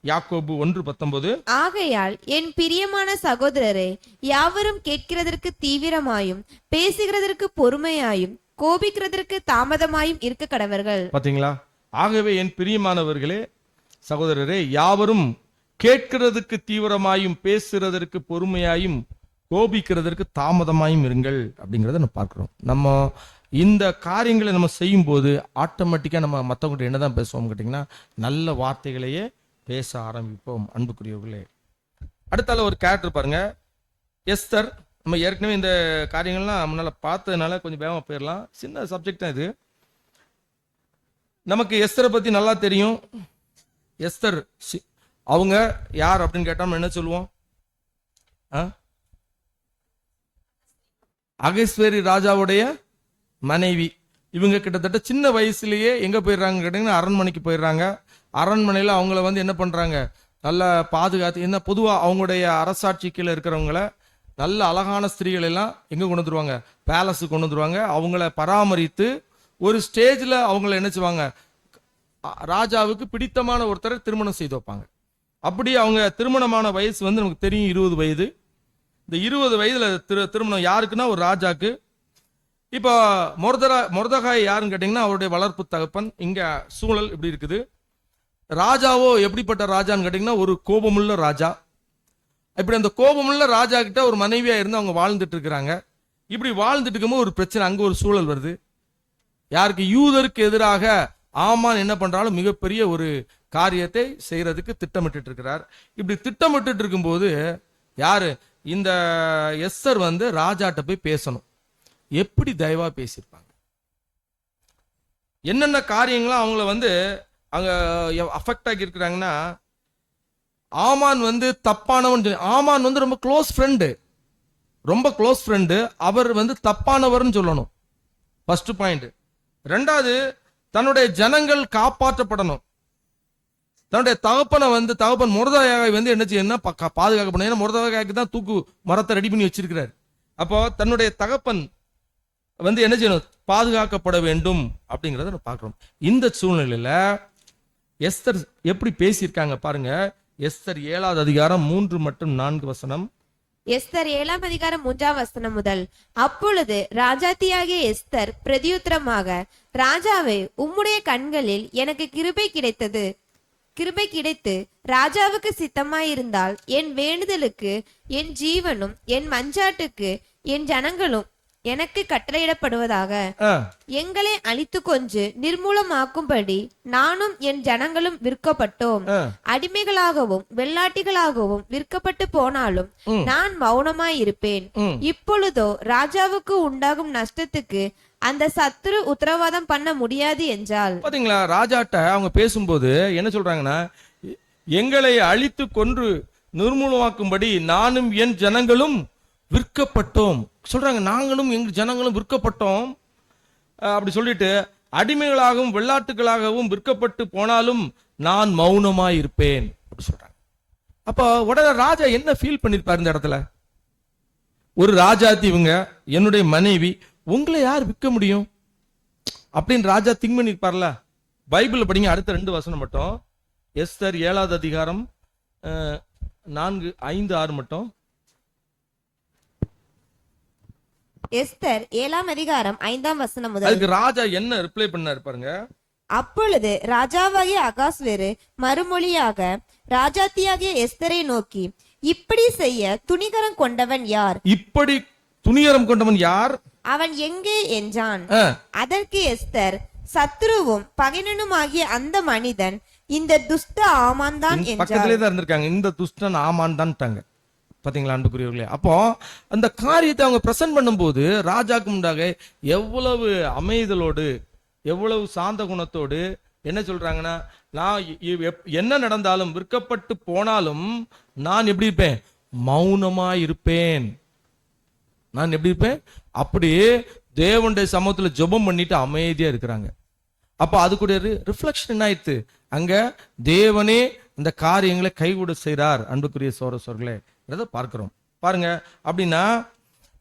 யாக்கோபு 1:19. ஆகையால் என் பிரியமான சகோதரரே, யாவரும் கேட்கிறதற்கு தீவிரமாயும் பேசுகிறதற்கு பொறுமையாயும் கோபிக்கிறதற்கு தாமதமாயும் இருக்க கடவர்கள். பாத்தீங்களா? ஆகவே என் பிரியமானவர்களே, சகோதரரே, யாவரும் கேட்கிறதுக்கு தீவிரமாயும் பேசுறதற்கு பொறுமையாயும் கோபிக்கிறதற்கு தாமதமாயும் இருங்கள் அப்படிங்கிறத நம்ம பார்க்கிறோம். நம்ம இந்த காரியங்களை நம்ம செய்யும் போது ஆட்டோமேட்டிக்கா நம்ம மற்றவங்கள்ட்ட என்னதான் பேசுவோம் கேட்டீங்கன்னா, நல்ல வார்த்தைகளையே பேச ஆரம்பிப்போம். அன்புக்குரியவர்களே, அடுத்தால ஒரு கேரக்டர் பாருங்க, எஸ்தர். நம்ம ஏற்கனவே இந்த காரியங்கள்லாம் முன்னால பார்த்ததுனால கொஞ்சம் வேகமா போயிடலாம். சின்ன சப்ஜெக்ட் தான் இது. நமக்கு எஸ்தரை பத்தி நல்லா தெரியும். எஸ்தர் அவங்க யார் அப்படின்னு கேட்டா என்ன சொல்லுவோம்? அகஸ்வேரி ராஜாவுடைய மனைவி. இவங்க கிட்டத்தட்ட சின்ன வயசுலயே எங்க போயிடுறாங்க கேட்டீங்கன்னா, அரண்மனைக்கு போயிடுறாங்க. அரண்மனையில அவங்கள என்ன பண்றாங்க? நல்லா பாதுகாத்து, என்ன பொதுவா அவங்களுடைய அரசாட்சி கீழே இருக்கிறவங்கள நல்ல அழகான ஸ்திரீகள் எல்லாம் எங்க கொண்டு வந்துருவாங்க, பேலஸுக்கு கொண்டு வந்துருவாங்க. அவங்கள பராமரித்து ஒரு ஸ்டேஜ்ல அவங்கள என்ன செய்வாங்க, ராஜாவுக்கு பிடித்தமான ஒருத்தரை திருமணம் செய்து வைப்பாங்க. அப்படி அவங்க திருமணமான வயசு வந்து நமக்கு தெரியும் 20 வயது. இந்த 20 வயதுல திருமணம் யாருக்குன்னா ஒரு ராஜாக்கு. இப்போ மொர்தகாய் யாருன்னு கேட்டீங்கன்னா அவருடைய வளர்ப்பு தகப்பன். இங்க சூழல் இப்படி இருக்குது. ராஜாவோ எப்படிப்பட்ட ராஜான்னு கேட்டீங்கன்னா ஒரு கோபமுள்ள ராஜா. இப்படி அந்த கோபமுள்ள ராஜா கிட்ட ஒரு மனைவியா இருந்து அவங்க வாழ்ந்துட்டு இருக்கிறாங்க. இப்படி வாழ்ந்துட்டு இருக்கும்போது ஒரு பிரச்சனை, அங்க ஒரு சூழல் வருது. யாருக்கு? யூதருக்கு எதிராக ஆமான் என்ன பண்றாலும் மிகப்பெரிய ஒரு காரியத்தை செய்யறதுக்கு திட்டமிட்டு இருக்கிறார். இப்படி திட்டமிட்டு இருக்கும்போது யாரு? இந்த எஸ்தர் வந்து ராஜாட்ட போய் பேசணும். எப்படி தயவா பேசியிருப்பாங்க, என்னென்ன காரியங்களும் அவங்கள வந்து அங்க அஃபெக்ட் ஆகி இருக்கிறாங்கன்னா, ஆமான் வந்து தப்பானவன். ஆமான் வந்து ரொம்ப க்ளோஸ் ஃப்ரெண்டு, ரொம்ப க்ளோஸ் ஃப்ரெண்டு. அவர் வந்து தப்பானவர்னு சொல்லணும், ஃபர்ஸ்ட் பாயிண்ட். ரெண்டாவது, தன்னுடைய ஜனங்கள் காப்பாற்றப்படணும். தன்னுடைய தகப்பன் மொர்தகாயை வந்து என்ன செய்யணும்னா பாதுகாக்கப்படணும். ஏன்னா மொர்தகாய்க்கு தான் தூக்கு மரத்தை ரெடி பண்ணி வச்சிருக்கிறார். அப்போ தன்னுடைய தகப்பன் வந்து என்ன செய்யணும், பாதுகாக்கப்பட வேண்டும் அப்படிங்கிறத நம்ம பார்க்கிறோம். இந்த சூழ்நிலையில எஸ்தர் எப்படி பேசியிருக்காங்க பாருங்க. எஸ்தர் 7வது அதிகாரம் 3 மற்றும் 4 வசனம். எஸ்தர் 7ஆம் அதிகாரம் 3ஆம் வசனம் முதல். அப்பொழுது ராஜாத்தியாகிய எஸ்தர் பிரதியுத்தரமாக, ராஜாவே, உம்முடைய கண்களில் எனக்கு கிருபை கிடைத்து ராஜாவுக்கு சித்தமாயிருந்தால் என் வேண்டுதலுக்கு என் ஜீவனும் என் மஞ்சாட்டுக்கு என் ஜனங்களும் எனக்கு கட்டளையிடப்படுவதாக. எங்களை அழித்து கொஞ்சு நிர்மூலமாக்கும்படி நானும் என் ஜனங்களும் விற்கப்பட்டோம். அடிமைகளாகவும் வெள்ளாட்டிகளாகவும் விற்கப்பட்டு போனாலும் நான் மௌனமாய் இருப்பேன். இப்பொழுதோ ராஜாவுக்கு உண்டாகும் நஷ்டத்துக்கு அந்த சத்துரு உத்தரவாதம் பண்ண முடியாது என்றால். பாத்தீங்களா, ராஜாட்ட அவங்க பேசும்போது என்ன சொல்றாங்கன்னா, எங்களை அழித்து கொன்று நிர்மூலமாக்கும்படி நானும் என் ஜனங்களும் விற்கப்பட்டோம் சொல்றாங்க. நாங்களும் எங்க ஜனங்களும் விற்கப்பட்டோம் அப்படி சொல்லிட்டு, அடிமைகளாகவும் வெள்ளாட்டுகளாகவும் விற்கப்பட்டு போனாலும் நான் மௌனமாய் இருப்பேன் அப்படி சொல்றாங்க. அப்ப உடனே ராஜா என்ன ஃபீல் பண்ணிருப்பாரு இந்த இடத்துல? ஒரு ராஜாத்தி இவங்க, என்னுடைய மனைவி, உங்களை யார் விற்க முடியும் அப்படின்னு ராஜா திங்க் பண்ணிருப்பார்ல. பைபிள் படிங்க, அடுத்த 2 வசனம் மட்டும். எஸ்தர் 7வது அதிகாரம் 4, 5, 6 மட்டும். எஸ்தர் 7ஆம் அதிகாரம் 5ஆம் வசனம் முதல். அதுக்கு ராஜா என்ன ரிப்ளை பண்ணாரு பாருங்க. அப்பொழுது ராஜாவாகிய அகாஸ்வேரு மறுமொழியாக ராஜாத்தியாகிய எஸ்தரை நோக்கி, இப்படி செய்ய துணிகரம் கொண்டவன் யார்? இப்படி துணிகரம் கொண்டவன் யார்? அவன் எங்கே என்றான். அதற்கு எஸ்தர், சத்ருவும் பகைனனுமாகிய அந்த மனிதன் இந்த துஷ்ட ஆமான் தான் என்றார். பக்கத்திலே தான் இருந்திருக்காங்க. இந்த துஷ்டன் ஆமான் தான். பாத்தீங்களா அன்புக்குரியவர்களே? அப்போ அந்த காரியத்தை அவங்க பிரசன்ட் பண்ணும்போது ராஜாக்கு முன்னாக எவ்வளவு அமைதலோடு, எவ்வளவு சாந்த குணத்தோடு என்ன சொல்றாங்கன்னா, நான் என்ன நடந்தாலும், விற்கப்பட்டு போனாலும் நான் எப்படி இருப்பேன்? மௌனமா இருப்பேன். நான் எப்படி இருப்பேன்? அப்படியே தேவனுடைய சமூகத்துல ஜெபம் பண்ணிட்டு அமைதியா இருக்கிறாங்க. அப்ப அதுக்குடைய ரிஃப்ளெக்ஷன் என்ன ஆயிடுத்து? அங்க தேவனே இந்த காரியங்களை கைகூட செய்கிறார். அன்புக்குரிய சோரசோர்களே பார்க்கிறோம் பாருங்க. அப்படின்னா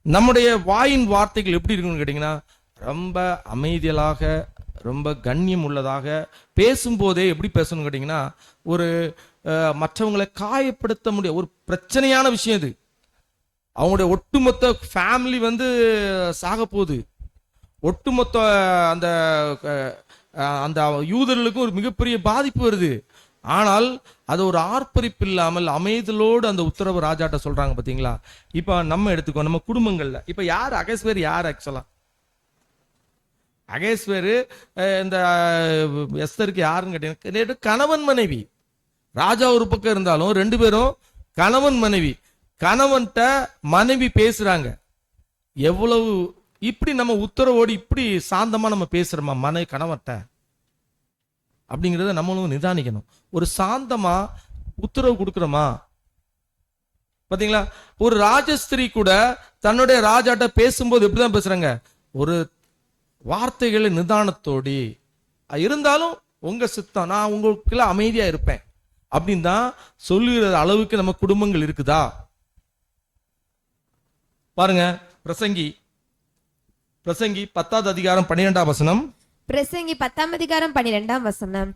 நம்முடைய வாயின் வார்த்தைகள் எப்படி இருக்குன்னு கேட்டீங்கன்னா, ரொம்ப அமைதியலாக, ரொம்ப கண்ணியம் உள்ளதாக பேசும்போதே எப்படி பேசணும்னு கேட்டீங்கன்னா, ஒரு மற்றவங்களை காயப்படுத்த முடிய ஒரு பிரச்சனையான விஷயம் இது. அவங்களுடைய ஒட்டுமொத்த ஃபேமிலி வந்து சாக போகுது. ஒட்டுமொத்த அந்த அந்த யூதர்களுக்கும் ஒரு மிகப்பெரிய பாதிப்பு வருது. ஆனால் அது ஒரு ஆர்ப்பரிப்பு இல்லாமல் அமைதலோடு அந்த உத்தரவு ராஜாட்ட சொல்றாங்க. பாத்தீங்களா? இப்ப நம்ம எடுத்துக்கோ, நம்ம குடும்பங்கள்ல இப்ப யார் அகஸ்வேர்? யார் ஆக்சுவலா அகஸ்வேரு? இந்த எஸ்தருக்கு யாருன்னு கேட்டீங்கன்னா, கணவன் மனைவி. ராஜா ஒரு பக்கம் இருந்தாலும் 2 பேரும் கணவன் மனைவி. கணவன்கிட்ட மனைவி பேசுறாங்க. எவ்வளவு இப்படி நம்ம உத்தரவோடு இப்படி சாந்தமா நம்ம பேசுறோமா கணவன்கிட்ட அப்படிங்கிறத நம்மளும் நிதானிக்கணும். ஒரு சாந்தமா உத்தரவு கொடுக்கிறோமா? பாத்தீங்களா? ஒரு ராஜஸ்திரி கூட தன்னுடைய ராஜாட்ட பேசும்போது எப்படிதான் பேசுறாங்க? ஒரு வார்த்தைகளை நிதானத்தோடி, இருந்தாலும் உங்க சித்தம், நான் உங்களுக்கு அமைதியா இருப்பேன் அப்படின்னு தான் சொல்லுகிற அளவுக்கு நம்ம குடும்பங்கள் இருக்குதா? பாருங்க, பிரசங்கி 10வது அதிகாரம் 12ஆம் வசனம். பிரசங்கி 10ஆம் அதிகாரம் 12ஆம் வசனம்.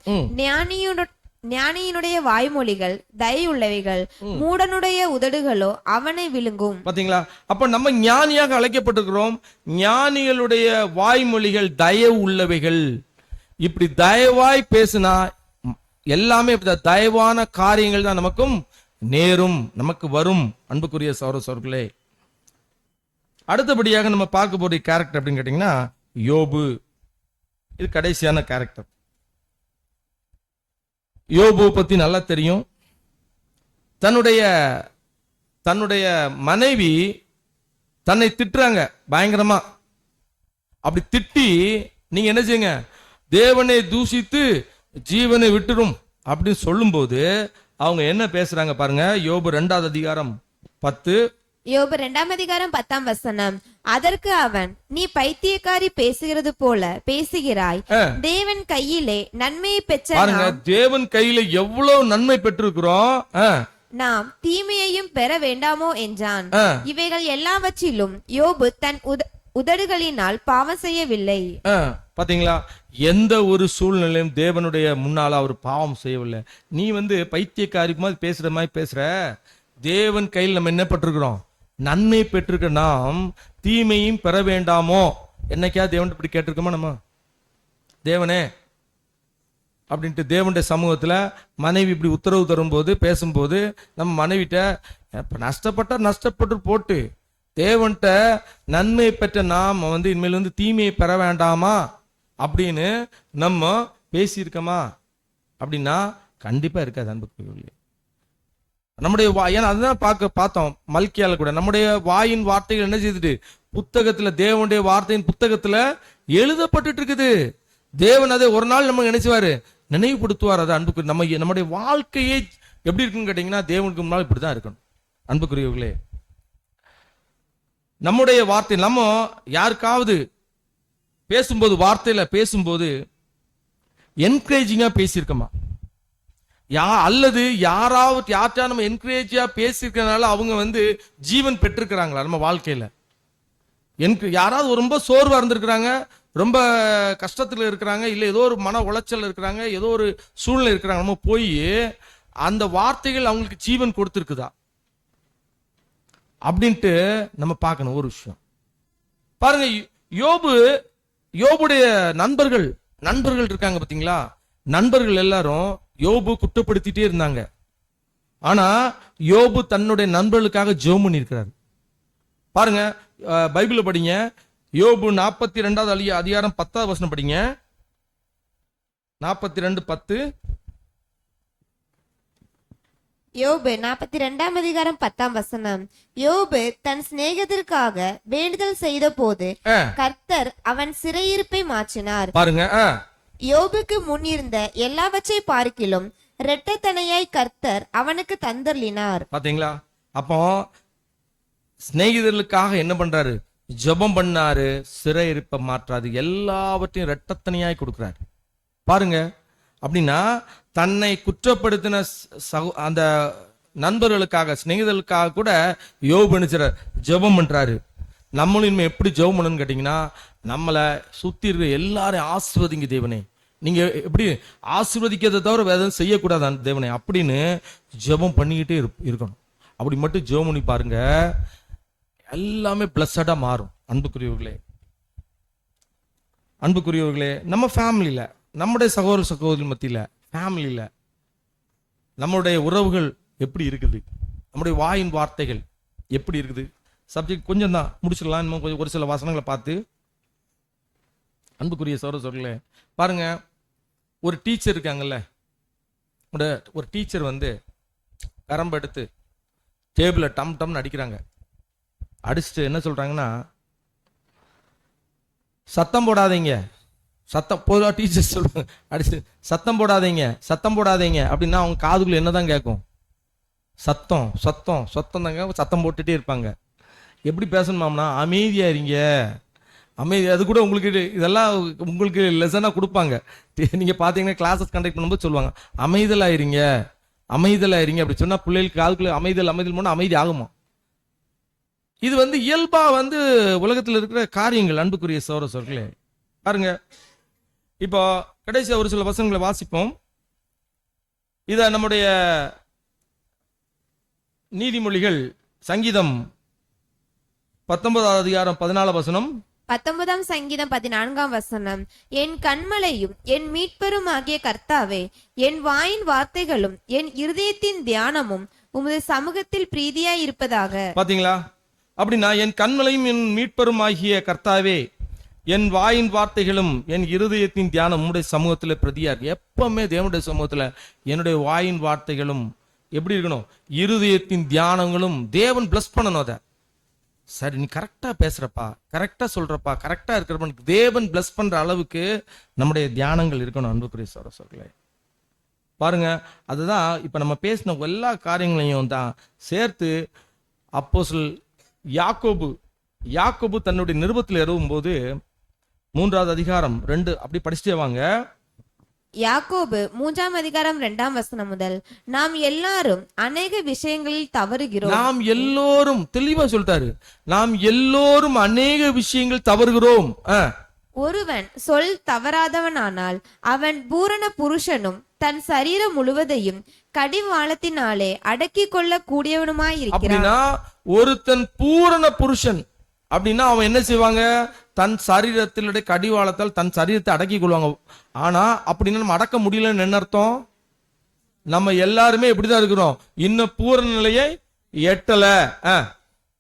ஞானியினுடைய வாய்மொழிகள் தயவுள்ளவைகள், மூடனுடைய உதடுகளோ அவனை விழுங்கும். பாத்தீங்களா? அப்ப நம்ம ஞானியாக அழைக்கப்பட்டிருக்கிறோம். ஞானிகளுடைய வாய்மொழிகள் தயவு உள்ளவைகள். இப்படி தயவாய் பேசினா எல்லாமே தயவான காரியங்கள் தான் நமக்கும் நேரும், நமக்கு வரும். அன்புக்குரிய சகோதரர்களே, அடுத்தபடியாக நம்ம பார்க்க போற கேரக்டர் அப்படின்னு கேட்டீங்கன்னா யோபு. இது கடைசியான கேரக்டர். யோபு பத்தி நல்லா தெரியும். தன்னுடைய மனைவி தன்னை திட்டுறாங்க பயங்கரமா. அப்படி திட்டி நீங்க என்ன செய்யுங்க, தேவனை தூஷித்து ஜீவனை விட்டுடும் அப்படின்னு சொல்லும்போது அவங்க என்ன பேசுறாங்க பாருங்க. யோபு 2வது அதிகாரம் 10. யோபு 2ஆம் அதிகாரம் 10ஆம் வசனம். அதற்கு அவன், நீ பைத்தியக்காரி பேசுகிறது போல பேசுகிறாய். தேவன் கையிலே நன்மையை பெற்ற பாருங்க, தேவன் கையில எவ்வளவு நன்மை பெற்றிருக்கிறோம், நாம் தீமையையும் பெற வேண்டாமோ என்றான். இவைகள் எல்லாவற்றிலும் யோபு தன் உதடுகளினால் பாவம் செய்யவில்லை. பாத்தீங்களா? எந்த ஒரு சூழ்நிலையும் தேவனுடைய முன்னால அவர் பாவம் செய்யவில்லை. நீ பைத்தியக்காரி மாதிரி பேசுற மாதிரி பேசுற. தேவன் கையில் நம்ம என்ன பெற்றிருக்கிறோம், நன்மை பெற்றிருக்க. நாம் தீமையும் பெற வேண்டாமோ. என்னைக்கா தேவன் இப்படி கேட்டிருக்கோமா நம்ம? தேவனே அப்படின்ட்டு தேவனுடைய சமூகத்துல மனைவி இப்படி உத்தரவு தரும்போது பேசும்போது நம்ம மனைவிட்ட நஷ்டப்பட்டு போட்டு தேவன்கிட்ட நன்மை பெற்ற நாம் இனிமேல் தீமையை பெற வேண்டாமா அப்படின்னு நம்ம பேசியிருக்கோமா அப்படின்னா கண்டிப்பா இருக்காது. அன்புக்குரியவர்களே, நம்முடைய ஏன்னா அதுதான் பார்த்தோம் மல்கியால கூட. நம்முடைய வாயின் வார்த்தைகள் என்ன செய்துட்டு புத்தகத்துல, தேவனுடைய வார்த்தையின் புத்தகத்துல எழுதப்பட்டு இருக்குது. தேவன் அதை ஒரு நாள் நம்ம நினைச்சுவாரு, நினைவுபடுத்துவார். அதை அன்புக்கு நம்முடைய வாழ்க்கையே எப்படி இருக்குன்னு கேட்டீங்கன்னா தேவனுக்கு முன்னால் இப்படிதான் இருக்கணும். அன்புக்குரியவர்களே, நம்முடைய வார்த்தை நம்ம யாருக்காவது பேசும்போது, வார்த்தையில பேசும்போது என்கரேஜிங்கா பேசியிருக்கோமா? அல்லது யார்கிட்ட நம்ம என்கரேஜா பேசியிருக்கனால அவங்க ஜீவன் பெற்றிருக்கிறாங்களா நம்ம வாழ்க்கையில? யாராவது ரொம்ப சோர்வா இருந்திருக்கிறாங்க, ரொம்ப கஷ்டத்துல இருக்கிறாங்க, இல்ல ஏதோ ஒரு மன உளைச்சல் இருக்கிறாங்க, ஏதோ ஒரு சூழ்நிலை இருக்கிறாங்க, நம்ம போய் அந்த வார்த்தைகள் அவங்களுக்கு ஜீவன் கொடுத்திருக்குதா அப்படின்ட்டு நம்ம பார்க்கணும். ஒரு விஷயம் பாருங்க, யோபுடைய நண்பர்கள் இருக்காங்க பாத்தீங்களா? நண்பர்கள் எல்லாரும் யோபு குற்றப்படுத்திட்டே இருந்தாங்க. ஆனா யோபு தன்னுடைய நண்பர்களுக்காக ஜெபம் பண்ணியிருக்கிறார். பாருங்க, பைபிள் படிங்க. யோபு 42வது அதிகாரம் 10வது வசனம் படிங்க. 42:10. யோபு 42ஆம் அதிகாரம் 10ஆம் வசனம். யோபு தன் சிநேகிதருக்காக வேண்டுதல் செய்த போது கர்த்தர் அவன் சிறையிருப்பை மாற்றினார். பாருங்க, யோபுக்கு முன் இருந்த எல்லாவற்றை பார்க்கிலும் இரட்டைத்தனையாய் கர்த்தர் அவனுக்கு தந்தர்லினார். பாத்தீங்களா? அப்போ சிநேகிதர்களுக்காக என்ன பண்றாரு? ஜெபம் பண்ணாரு, சிறையிருப்பை மாற்றாது, எல்லாவற்றையும் இரட்டைத்தனையாய் கொடுக்கிறாரு. பாருங்க, அப்படின்னா தன்னை குற்றப்படுத்தின அந்த நண்பர்களுக்காக, சிநேகிதர்களுக்காக கூட யோபு நினைச்சார், ஜெபம் பண்றாரு. நம்மளும் இனிமே எப்படி ஜெபம் பண்ணணும்னு கேட்டீங்கன்னா, நம்மளை சுத்தி இருக்கிற எல்லாரையும் ஆசீர்வதிங்க தேவனே, நீங்க எப்படி ஆசீர்வதிக்கிறதை தவிர வேற எதுவும் செய்யக்கூடாது தேவனே அப்படின்னு ஜெபம் பண்ணிக்கிட்டே இருக்கணும். அப்படி மட்டும் ஜெபம் பண்ணி பாருங்க, எல்லாமே பிளஸடா மாறும். அன்புக்குரியவர்களே, நம்ம ஃபேமிலியில, நம்முடைய சகோதரி மத்தியில, ஃபேமிலியில நம்மளுடைய உறவுகள் எப்படி இருக்குது, நம்முடைய வாயின் வார்த்தைகள் எப்படி இருக்குது? சப்ஜெக்ட் கொஞ்சம் தான் முடிச்சிடலாம், இன்னும் கொஞ்சம் ஒரு சில வசனங்களை பார்த்து. அன்புக்குரிய சகோதரர்களே, பாருங்க, ஒரு டீச்சர் இருக்காங்கல்ல, ஒரு டீச்சர் கரம்பு எடுத்து டேபிள டம் டம்னு அடிக்கிறாங்க. அடிச்சுட்டு என்ன சொல்றாங்கன்னா, சத்தம் போடாதீங்க, சத்தம் பொதுவாக டீச்சர் சொல்லுவாங்க, அடிச்சு சத்தம் போடாதீங்க அப்படின்னா அவங்க காதுக்குள்ள என்னதான் கேட்கும்? சத்தம் சத்தம் சத்தம் தாங்க, சத்தம் போட்டுட்டே இருப்பாங்க. எப்படி பேசணுமாம்னா, அமைதியா இருங்க, அமைதி. அது கூட உங்களுக்கு இதெல்லாம் உங்களுக்கு லெசனாக கொடுப்பாங்க. நீங்கள் பார்த்தீங்கன்னா கிளாஸஸ் கண்டக்ட் பண்ணும்போது சொல்லுவாங்க, அமைதலாயிருங்க அப்படி சொன்னால் பிள்ளைகளுக்கு காதுக்குள்ள அமைதல் போனால் அமைதி ஆகுமா? இது வந்து இயல்பா வந்து உலகத்தில் இருக்கிற காரியங்கள். அன்புக்குரிய சகோதரர்களே பாருங்க, இப்போ கடைசி ஒரு சில வசனங்களை வாசிப்போம். இத நம்முடைய நீதிமொழிகள் சங்கீதம் 19வது அதிகாரம் 14 வசனம். 19ஆம் சங்கீதம் 14ஆம் வசனம். என் கண்மலையும் என் மீட்பரும் ஆகிய கர்த்தாவே, என் வாயின் வார்த்தைகளும் என் இருதயத்தின் தியானமும் உமது சமூகத்தில் பிரீதியாய் இருப்பதாக. பாத்தீங்களா? அப்படின்னா என் கண்மலையும் என் மீட்பரும் ஆகிய கர்த்தாவே, என் வாயின் வார்த்தைகளும் என் இருதயத்தின் தியானம் உம்முடைய சமூகத்துல பிரதியா இருக்கு. எப்பவுமே தேவனுடைய சமூகத்துல என்னுடைய வாயின் வார்த்தைகளும் எப்படி இருக்கணும்? இருதயத்தின் தியானங்களும். தேவன் பிளஸ் பண்ணணும் அதை. சரி, நீ கரெக்டா பேசுறப்பா, கரெக்டா சொல்றப்பா, கரெக்டா இருக்கிறப்ப தேவன் பிளஸ் பண்ற அளவுக்கு நம்முடைய தியானங்கள் இருக்கணும். அன்புக்குரிய சகோதரர்களே பாருங்க, அதுதான் இப்ப நம்ம பேசின எல்லா காரியங்களையும் தான் சேர்த்து அப்போஸ்தலன் யாக்கோபு தன்னுடைய நிருபத்தில் எழுதும்போது 3வது அதிகாரம் 2 அப்படி படிச்சுட்டே வாங்க. யாக்கோபு 3ஆம் அதிகாரம் 2ஆம் வசனம் முதல். நாம் எல்லாரும் அநேக விஷயங்களில் தவறுகிறோம். நாம் எல்லோரும், தெளிவா சொல்லிட்டாரு, நாம் எல்லோரும் அநேக விஷயங்கள் தவறுகிறோம். ஒருவன் சொல் தவறாதவனானால் அவன் பூரண புருஷனும் தன் சரீரம் முழுவதையும் கடிவாளத்தினாலே அடக்கி கொள்ள கூடியவனுமாயிருக்கிறான். அப்படின்னா ஒருத்தன் பூரண புருஷன் அப்படின்னா அவன் என்ன செய்வாங்க? தன் சரீரத்தினுடைய கடிவாளத்தால் தன் சரீரத்தை அடக்கி கொள்வாங்க. ஆனா அப்படின்னா நம்ம அடக்க முடியலன்னு என்ன அர்த்தம்? நம்ம எல்லாருமே இப்படிதான் இருக்கிறோம், இன்னும் பூரண நிலையை எட்டல.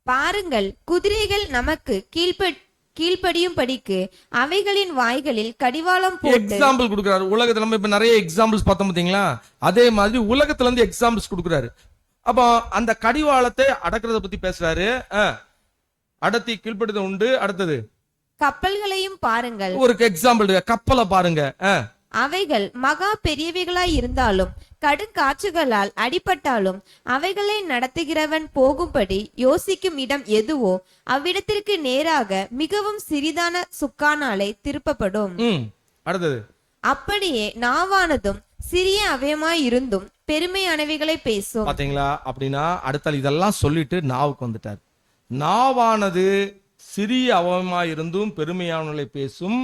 பாருங்கள், குதிரைகள் நமக்கு கீழ்ப்படியும் படிக்கு அவைகளின் வாய்களில் கடிவாளம் போட்டு. எக்ஸாம்பிள் கொடுக்கிறாரு. உலகத்துல நம்ம இப்ப நிறைய எக்ஸாம்பிள்ஸ் பார்த்தோம் பாத்தீங்களா? அதே மாதிரி உலகத்துல இருந்து எக்ஸாம்பிள்ஸ் கொடுக்கிறாரு. அப்போ அந்த கடிவாளத்தை அடக்கிறத பத்தி பேசுறாரு. அடத்தி கீழ்ப்படுத்த உண்டு. அடுத்தது கப்பல்களையும் பாருங்கள். ஒரு எக்ஸாம்பிள், கப்பலை பாருங்க. அவைகள் மகா பெரியவைகளாய் இருந்தாலும் கடுங்காற்றுகளால் அடிபட்டாலும் அவைகளை நடத்துகிறவன் போகும்படி யோசிக்கும் இடம் எதுவோ அவ்விடத்திற்கு நேராக மிகவும் சிறிதான சுக்கானாலே திருப்பப்படும். அடுத்தது அப்படியே நாவானதும் சிறிய அவயமாய் இருந்தும் பெருமையானவைகளை பேசும். பாத்தீங்களா? அப்படின்னா அடுத்த இதெல்லாம் சொல்லிட்டு நாவுக்கு வந்துட்டார். நாவானது சிறிய அவயமாய் இருந்தும் பெருமையானவர்களை பேசும்.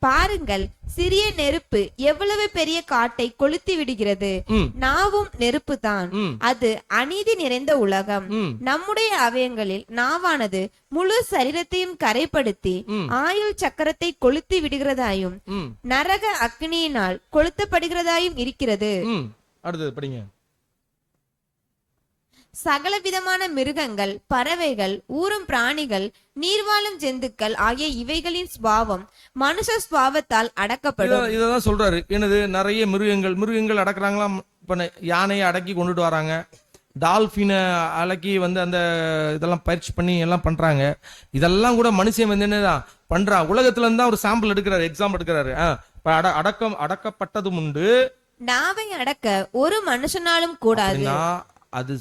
பாருங்கள், சிறிய நெருப்பு எவ்வளவு பெரிய காட்டை கொளுத்தி விடுகிறது. நாவும் நெருப்பு தான். அது அநீதி நிறைந்த உலகம். நம்முடைய அவயங்களில் நாவானது முழு சரீரத்தையும் கரைப்படுத்தி ஆயுள் சக்கரத்தை கொளுத்தி விடுகிறதாயும் நரக அக்னியினால் கொளுத்தப்படுகிறதாயும் இருக்கிறது. அடுத்தது படிங்க. சகல விதமான மிருகங்கள், பறவைகள், ஊரும் பிராணிகள், நீர்வாழும் ஜந்துக்கள் ஆகிய இவைகளின் சுபாவம் மனுஷ சுபாவத்தால் அடக்கப்படும். இததான் சொல்றாரு. எனது நிறைய மிருகங்கள் அடக்குறாங்களாம். இப்ப யானையை அடக்கி கொண்டுட்டு வராங்க, டால்பினை அடக்கி வந்து அந்த இதெல்லாம் பயிற்சி பண்ணி எல்லாம் பண்றாங்க. இதெல்லாம் கூட மனுஷன் வந்து என்னதான் பண்றான்? உலகத்துல இருந்தா ஒரு சாம்பிள் எடுக்கிறாரு, எக்ஸாம்பிள் எடுக்கிறாரு. அடக்கப்பட்டதும் உண்டு. நாவை அடக்க ஒரு மனுஷனாலும் கூடாது. அது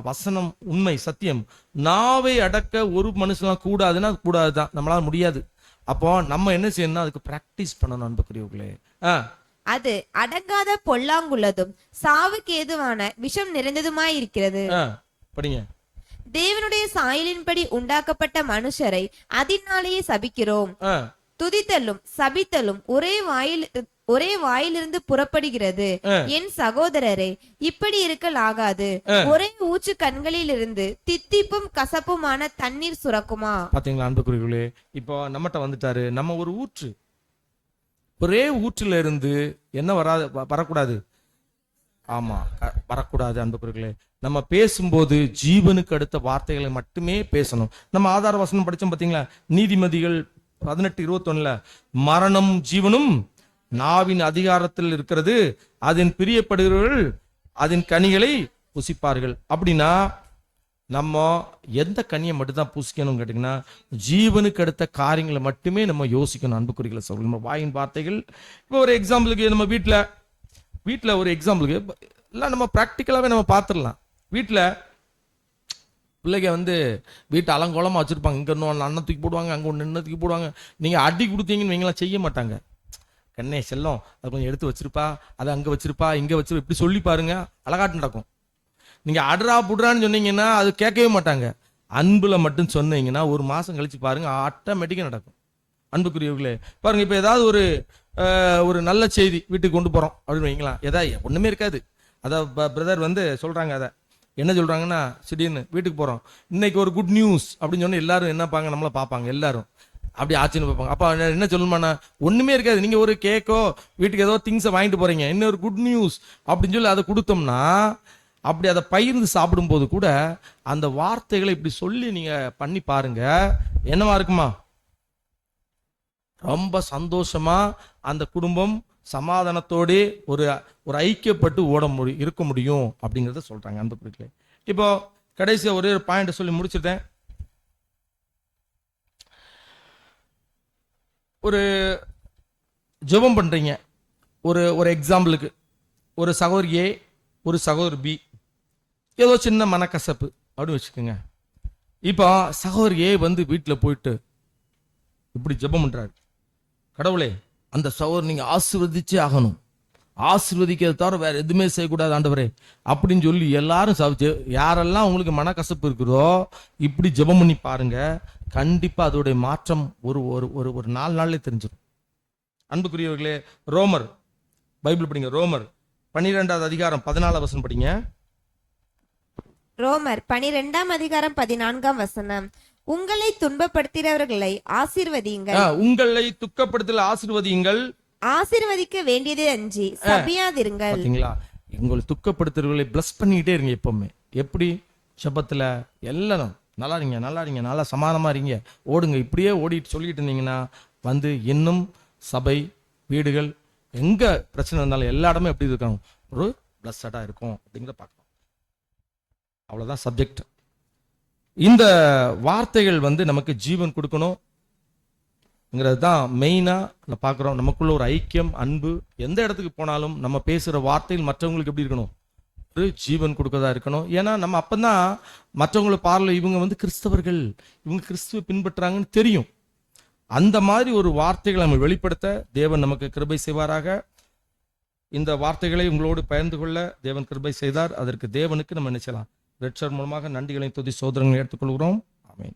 வசனம், உண்மை, சத்தியம். நாவை அடக்க ஒரு மனுஷனால கூடாதுன்னா அது கூடாதுதான், நம்மளால முடியாது. அப்போ நம்ம என்ன செய்யணும்? அதுக்கு பிராக்டிஸ் பண்ணணும் அன்புக்குரியவர்களே. அது அடங்காத பொல்லாங்குள்ளதும் சாவுக்கு ஏதுவான விஷம் நிறைந்ததுமாயிருக்கிறது. படிங்க. தேவனுடைய சாயலின்படி உண்டாக்கப்பட்ட மனுஷரை அதனாலேயே சபிக்கிறோம். துதித்தலும் சபித்தலும் ஒரே வாயிலிருந்து புறப்படுகிறது. என் சகோதரரே, இப்படி இருக்கலாகாது. ஒரே ஊற்று கண்களில் இருந்து தித்திப்பும் கசப்புமான தண்ணீர் சுரக்குமா? பாத்தீங்களா அன்புக்குரியவர்களே? இப்போ நம்மகிட்ட வந்துட்டாரு. நம்ம ஒரு ஊற்று, ஒரே ஊற்றுல இருந்து என்ன வரக்கூடாது. ஆமா, வரக்கூடாது அன்புக்குரியவர்களே. நம்ம பேசும்போது ஜீவனுக்கு அடுத்த வார்த்தைகளை மட்டுமே பேசணும். நம்ம ஆதார வசனம் படிச்சோம் பாத்தீங்களா? நீதிமதிகள் 18:21 மரணம் ஜீவனும் நாவின் அதிகாரத்தில் இருக்கிறது, அதன் பிரியப்படுகிறவர்கள் அதன் கனிகளை புசிப்பார்கள். அப்படின்னா நம்ம எந்த கனியை மட்டும்தான் புசிக்கணும் கேட்டீங்கன்னா, ஜீவனுக்கு அடுத்த காரியங்களை மட்டுமே நம்ம யோசிக்கணும் அன்புக்குறிகளை சொல்ல. நம்ம வாயின் வார்த்தைகள். இப்போ ஒரு எக்ஸாம்பிளுக்கு நம்ம வீட்டில் ஒரு எக்ஸாம்பிளுக்கு எல்லாம் நம்ம ப்ராக்டிக்கலாகவே நம்ம பார்த்துடலாம். வீட்டில் பிள்ளைங்க வந்து வீட்டை அலங்கோலமாக வச்சுருப்பாங்க. இங்கே ஒன்று அண்ணன் தூக்கி போடுவாங்க, அங்கே ஒன்று நின்று தூக்கி போடுவாங்க. நீங்கள் அடி கொடுத்தீங்கன்னு நீங்களாம் செய்ய மாட்டாங்க. கண்ணே செல்லம், அதை கொஞ்சம் எடுத்து வச்சிருப்பா, அதை அங்கே வச்சிருப்பா, இங்கே வச்சிருப்பா, இப்படி சொல்லி பாருங்க, அழகாட்டு நடக்கும். நீங்கள் அட்ரா புட்ரான்னு சொன்னீங்கன்னா அது கேட்கவே மாட்டாங்க. அன்புல மட்டும் சொன்னீங்கன்னா ஒரு மாசம் கழிச்சு பாருங்க ஆட்டோமேட்டிக்கா நடக்கும். அன்புக்குரியவர்களே பாருங்க, இப்ப ஏதாவது ஒரு நல்ல செய்தி வீட்டுக்கு கொண்டு போறோம் அப்படின்னு வைங்களா, ஏதாவது ஒண்ணுமே இருக்காது. அதான் பிரதர் வந்து சொல்றாங்க, அதை என்ன சொல்றாங்கன்னா, திடீர்னு வீட்டுக்கு போறோம், இன்னைக்கு ஒரு குட் நியூஸ் அப்படின்னு சொன்னா எல்லாரும் என்ன பாங்க, நம்மள பார்ப்பாங்க, எல்லாரும் அப்படி ஆச்சரியம் பார்ப்பாங்க. அப்ப என்ன சொல்லணுமாண்ணா, ஒண்ணுமே இருக்காது. நீங்க ஒரு கேக்கோ வீட்டுக்கு ஏதோ திங்ஸை வாங்கிட்டு போறீங்க, இன்னொரு குட் நியூஸ் அப்படின்னு சொல்லி அதை கொடுத்தோம்னா, அப்படி அதை பகிர்ந்து சாப்பிடும்போது கூட அந்த வார்த்தைகளை இப்படி சொல்லி நீங்க பண்ணி பாருங்க, என்னவா இருக்குமா, ரொம்ப சந்தோஷமா அந்த குடும்பம் சமாதானத்தோடு ஒரு ஐக்கியப்பட்டு இருக்க முடியும் அப்படிங்கறத சொல்றாங்க அன்புக்குரியவர்களே. இப்போ கடைசியா ஒரே ஒரு பாயிண்ட் சொல்லி முடிச்சிட்டேன். ஒரு ஜெபம் பண்றீங்க, ஒரு எக்ஸாம்பிளுக்கு ஒரு சகோதரி ஏ ஒரு சகோதரி பி, ஏதோ சின்ன மனக்கசப்பு அப்படின்னு வச்சுக்கோங்க. இப்போ சகோதரி ஏ வந்து வீட்டில் போயிட்டு இப்படி ஜெபம் பண்றாரு, கடவுளே அந்த சகோதரி நீங்க ஆசீர்வதிச்சே ஆகணும், ஆசீர்வதிக்கிறத தவிர வேற எதுவுமே செய்யக்கூடாது ஆண்டவரே அப்படின்னு சொல்லி எல்லாரும் யாரெல்லாம் உங்களுக்கு மனக்கசப்பு இருக்குதோ இப்படி ஜெபம் பண்ணி பாருங்க, கண்டிப்பா அதோடைய மாற்றம் ஒரு ஒரு ஒரு 4 நாள்ல தெரிஞ்சிடும். அன்புக்குரியவர்களே, ரோமர் பைபிள் படிங்க, ரோமர் 12வது அதிகாரம் 14வது வசனம் படிங்க. ரோமர் 12ஆம் அதிகாரம் 14ஆம் வசனம். உங்களை துன்பப்படுத்துகிறவர்களை ஆசீர்வதியுங்கள், உங்களை துக்கப்படுத்தல ஆசீர்வதியுங்கள், ஆசீர்வதிக்க வேண்டியதே அஞ்சி சபியாதிருங்கள். பாத்தீங்களா, உங்களை துக்கப்படுத்துறவர்களை பிளஸ் பண்ணிக்கிட்டே இருங்க எப்பவுமே. எப்படி? ஜெபத்துல எல்லாரும் நல்லா இருங்க, நல்லா இருங்க, நல்லா சமாதானமா இருங்க, ஓடுங்க, இப்படியே ஓடிட்டு சொல்லிட்டு இருந்தீங்கன்னா வந்து இன்னும் சபை வீடுகள் எங்க பிரச்சனை இருந்தாலும் எல்லா இடமே எப்படி இருக்காங்க, ஒரு பிளஸ்ஸடா இருக்கும் அப்படிங்கிறத பார்க்கணும். அவ்வளவுதான் சப்ஜெக்ட். இந்த வார்த்தைகள் வந்து நமக்கு ஜீவன் கொடுக்கணும்ங்கிறது தான் மெயினா பார்க்குறோம். நமக்குள்ள ஒரு ஐக்கியம், அன்பு, எந்த இடத்துக்கு போனாலும் நம்ம பேசுற வார்த்தைகள் மற்றவங்களுக்கு எப்படி இருக்கணும், ஒரு ஜீவன் கொடுக்கறதா இருக்கணும். ஏன்னா நம்ம அப்பதான் மற்றவங்களை பார்ல இவங்க வந்து கிறிஸ்தவர்கள், இவங்க கிறிஸ்துவ பின்பற்றுறாங்கன்னு தெரியும். அந்த மாதிரி ஒரு வார்த்தைகளை நம்ம வெளிப்படுத்த தேவன் நமக்கு கிருபை செய்வாராக. இந்த வார்த்தைகளை உங்களோடு பகிர்ந்து கொள்ள தேவன் கிருபை செய்தார். அதற்கு தேவனுக்கு நம்ம நினைச்சலாம் ரெட்சர் மூலமாக நன்றிகளை துதி சோதரங்களை எடுத்துக்கொள்கிறோம். ஆமென்.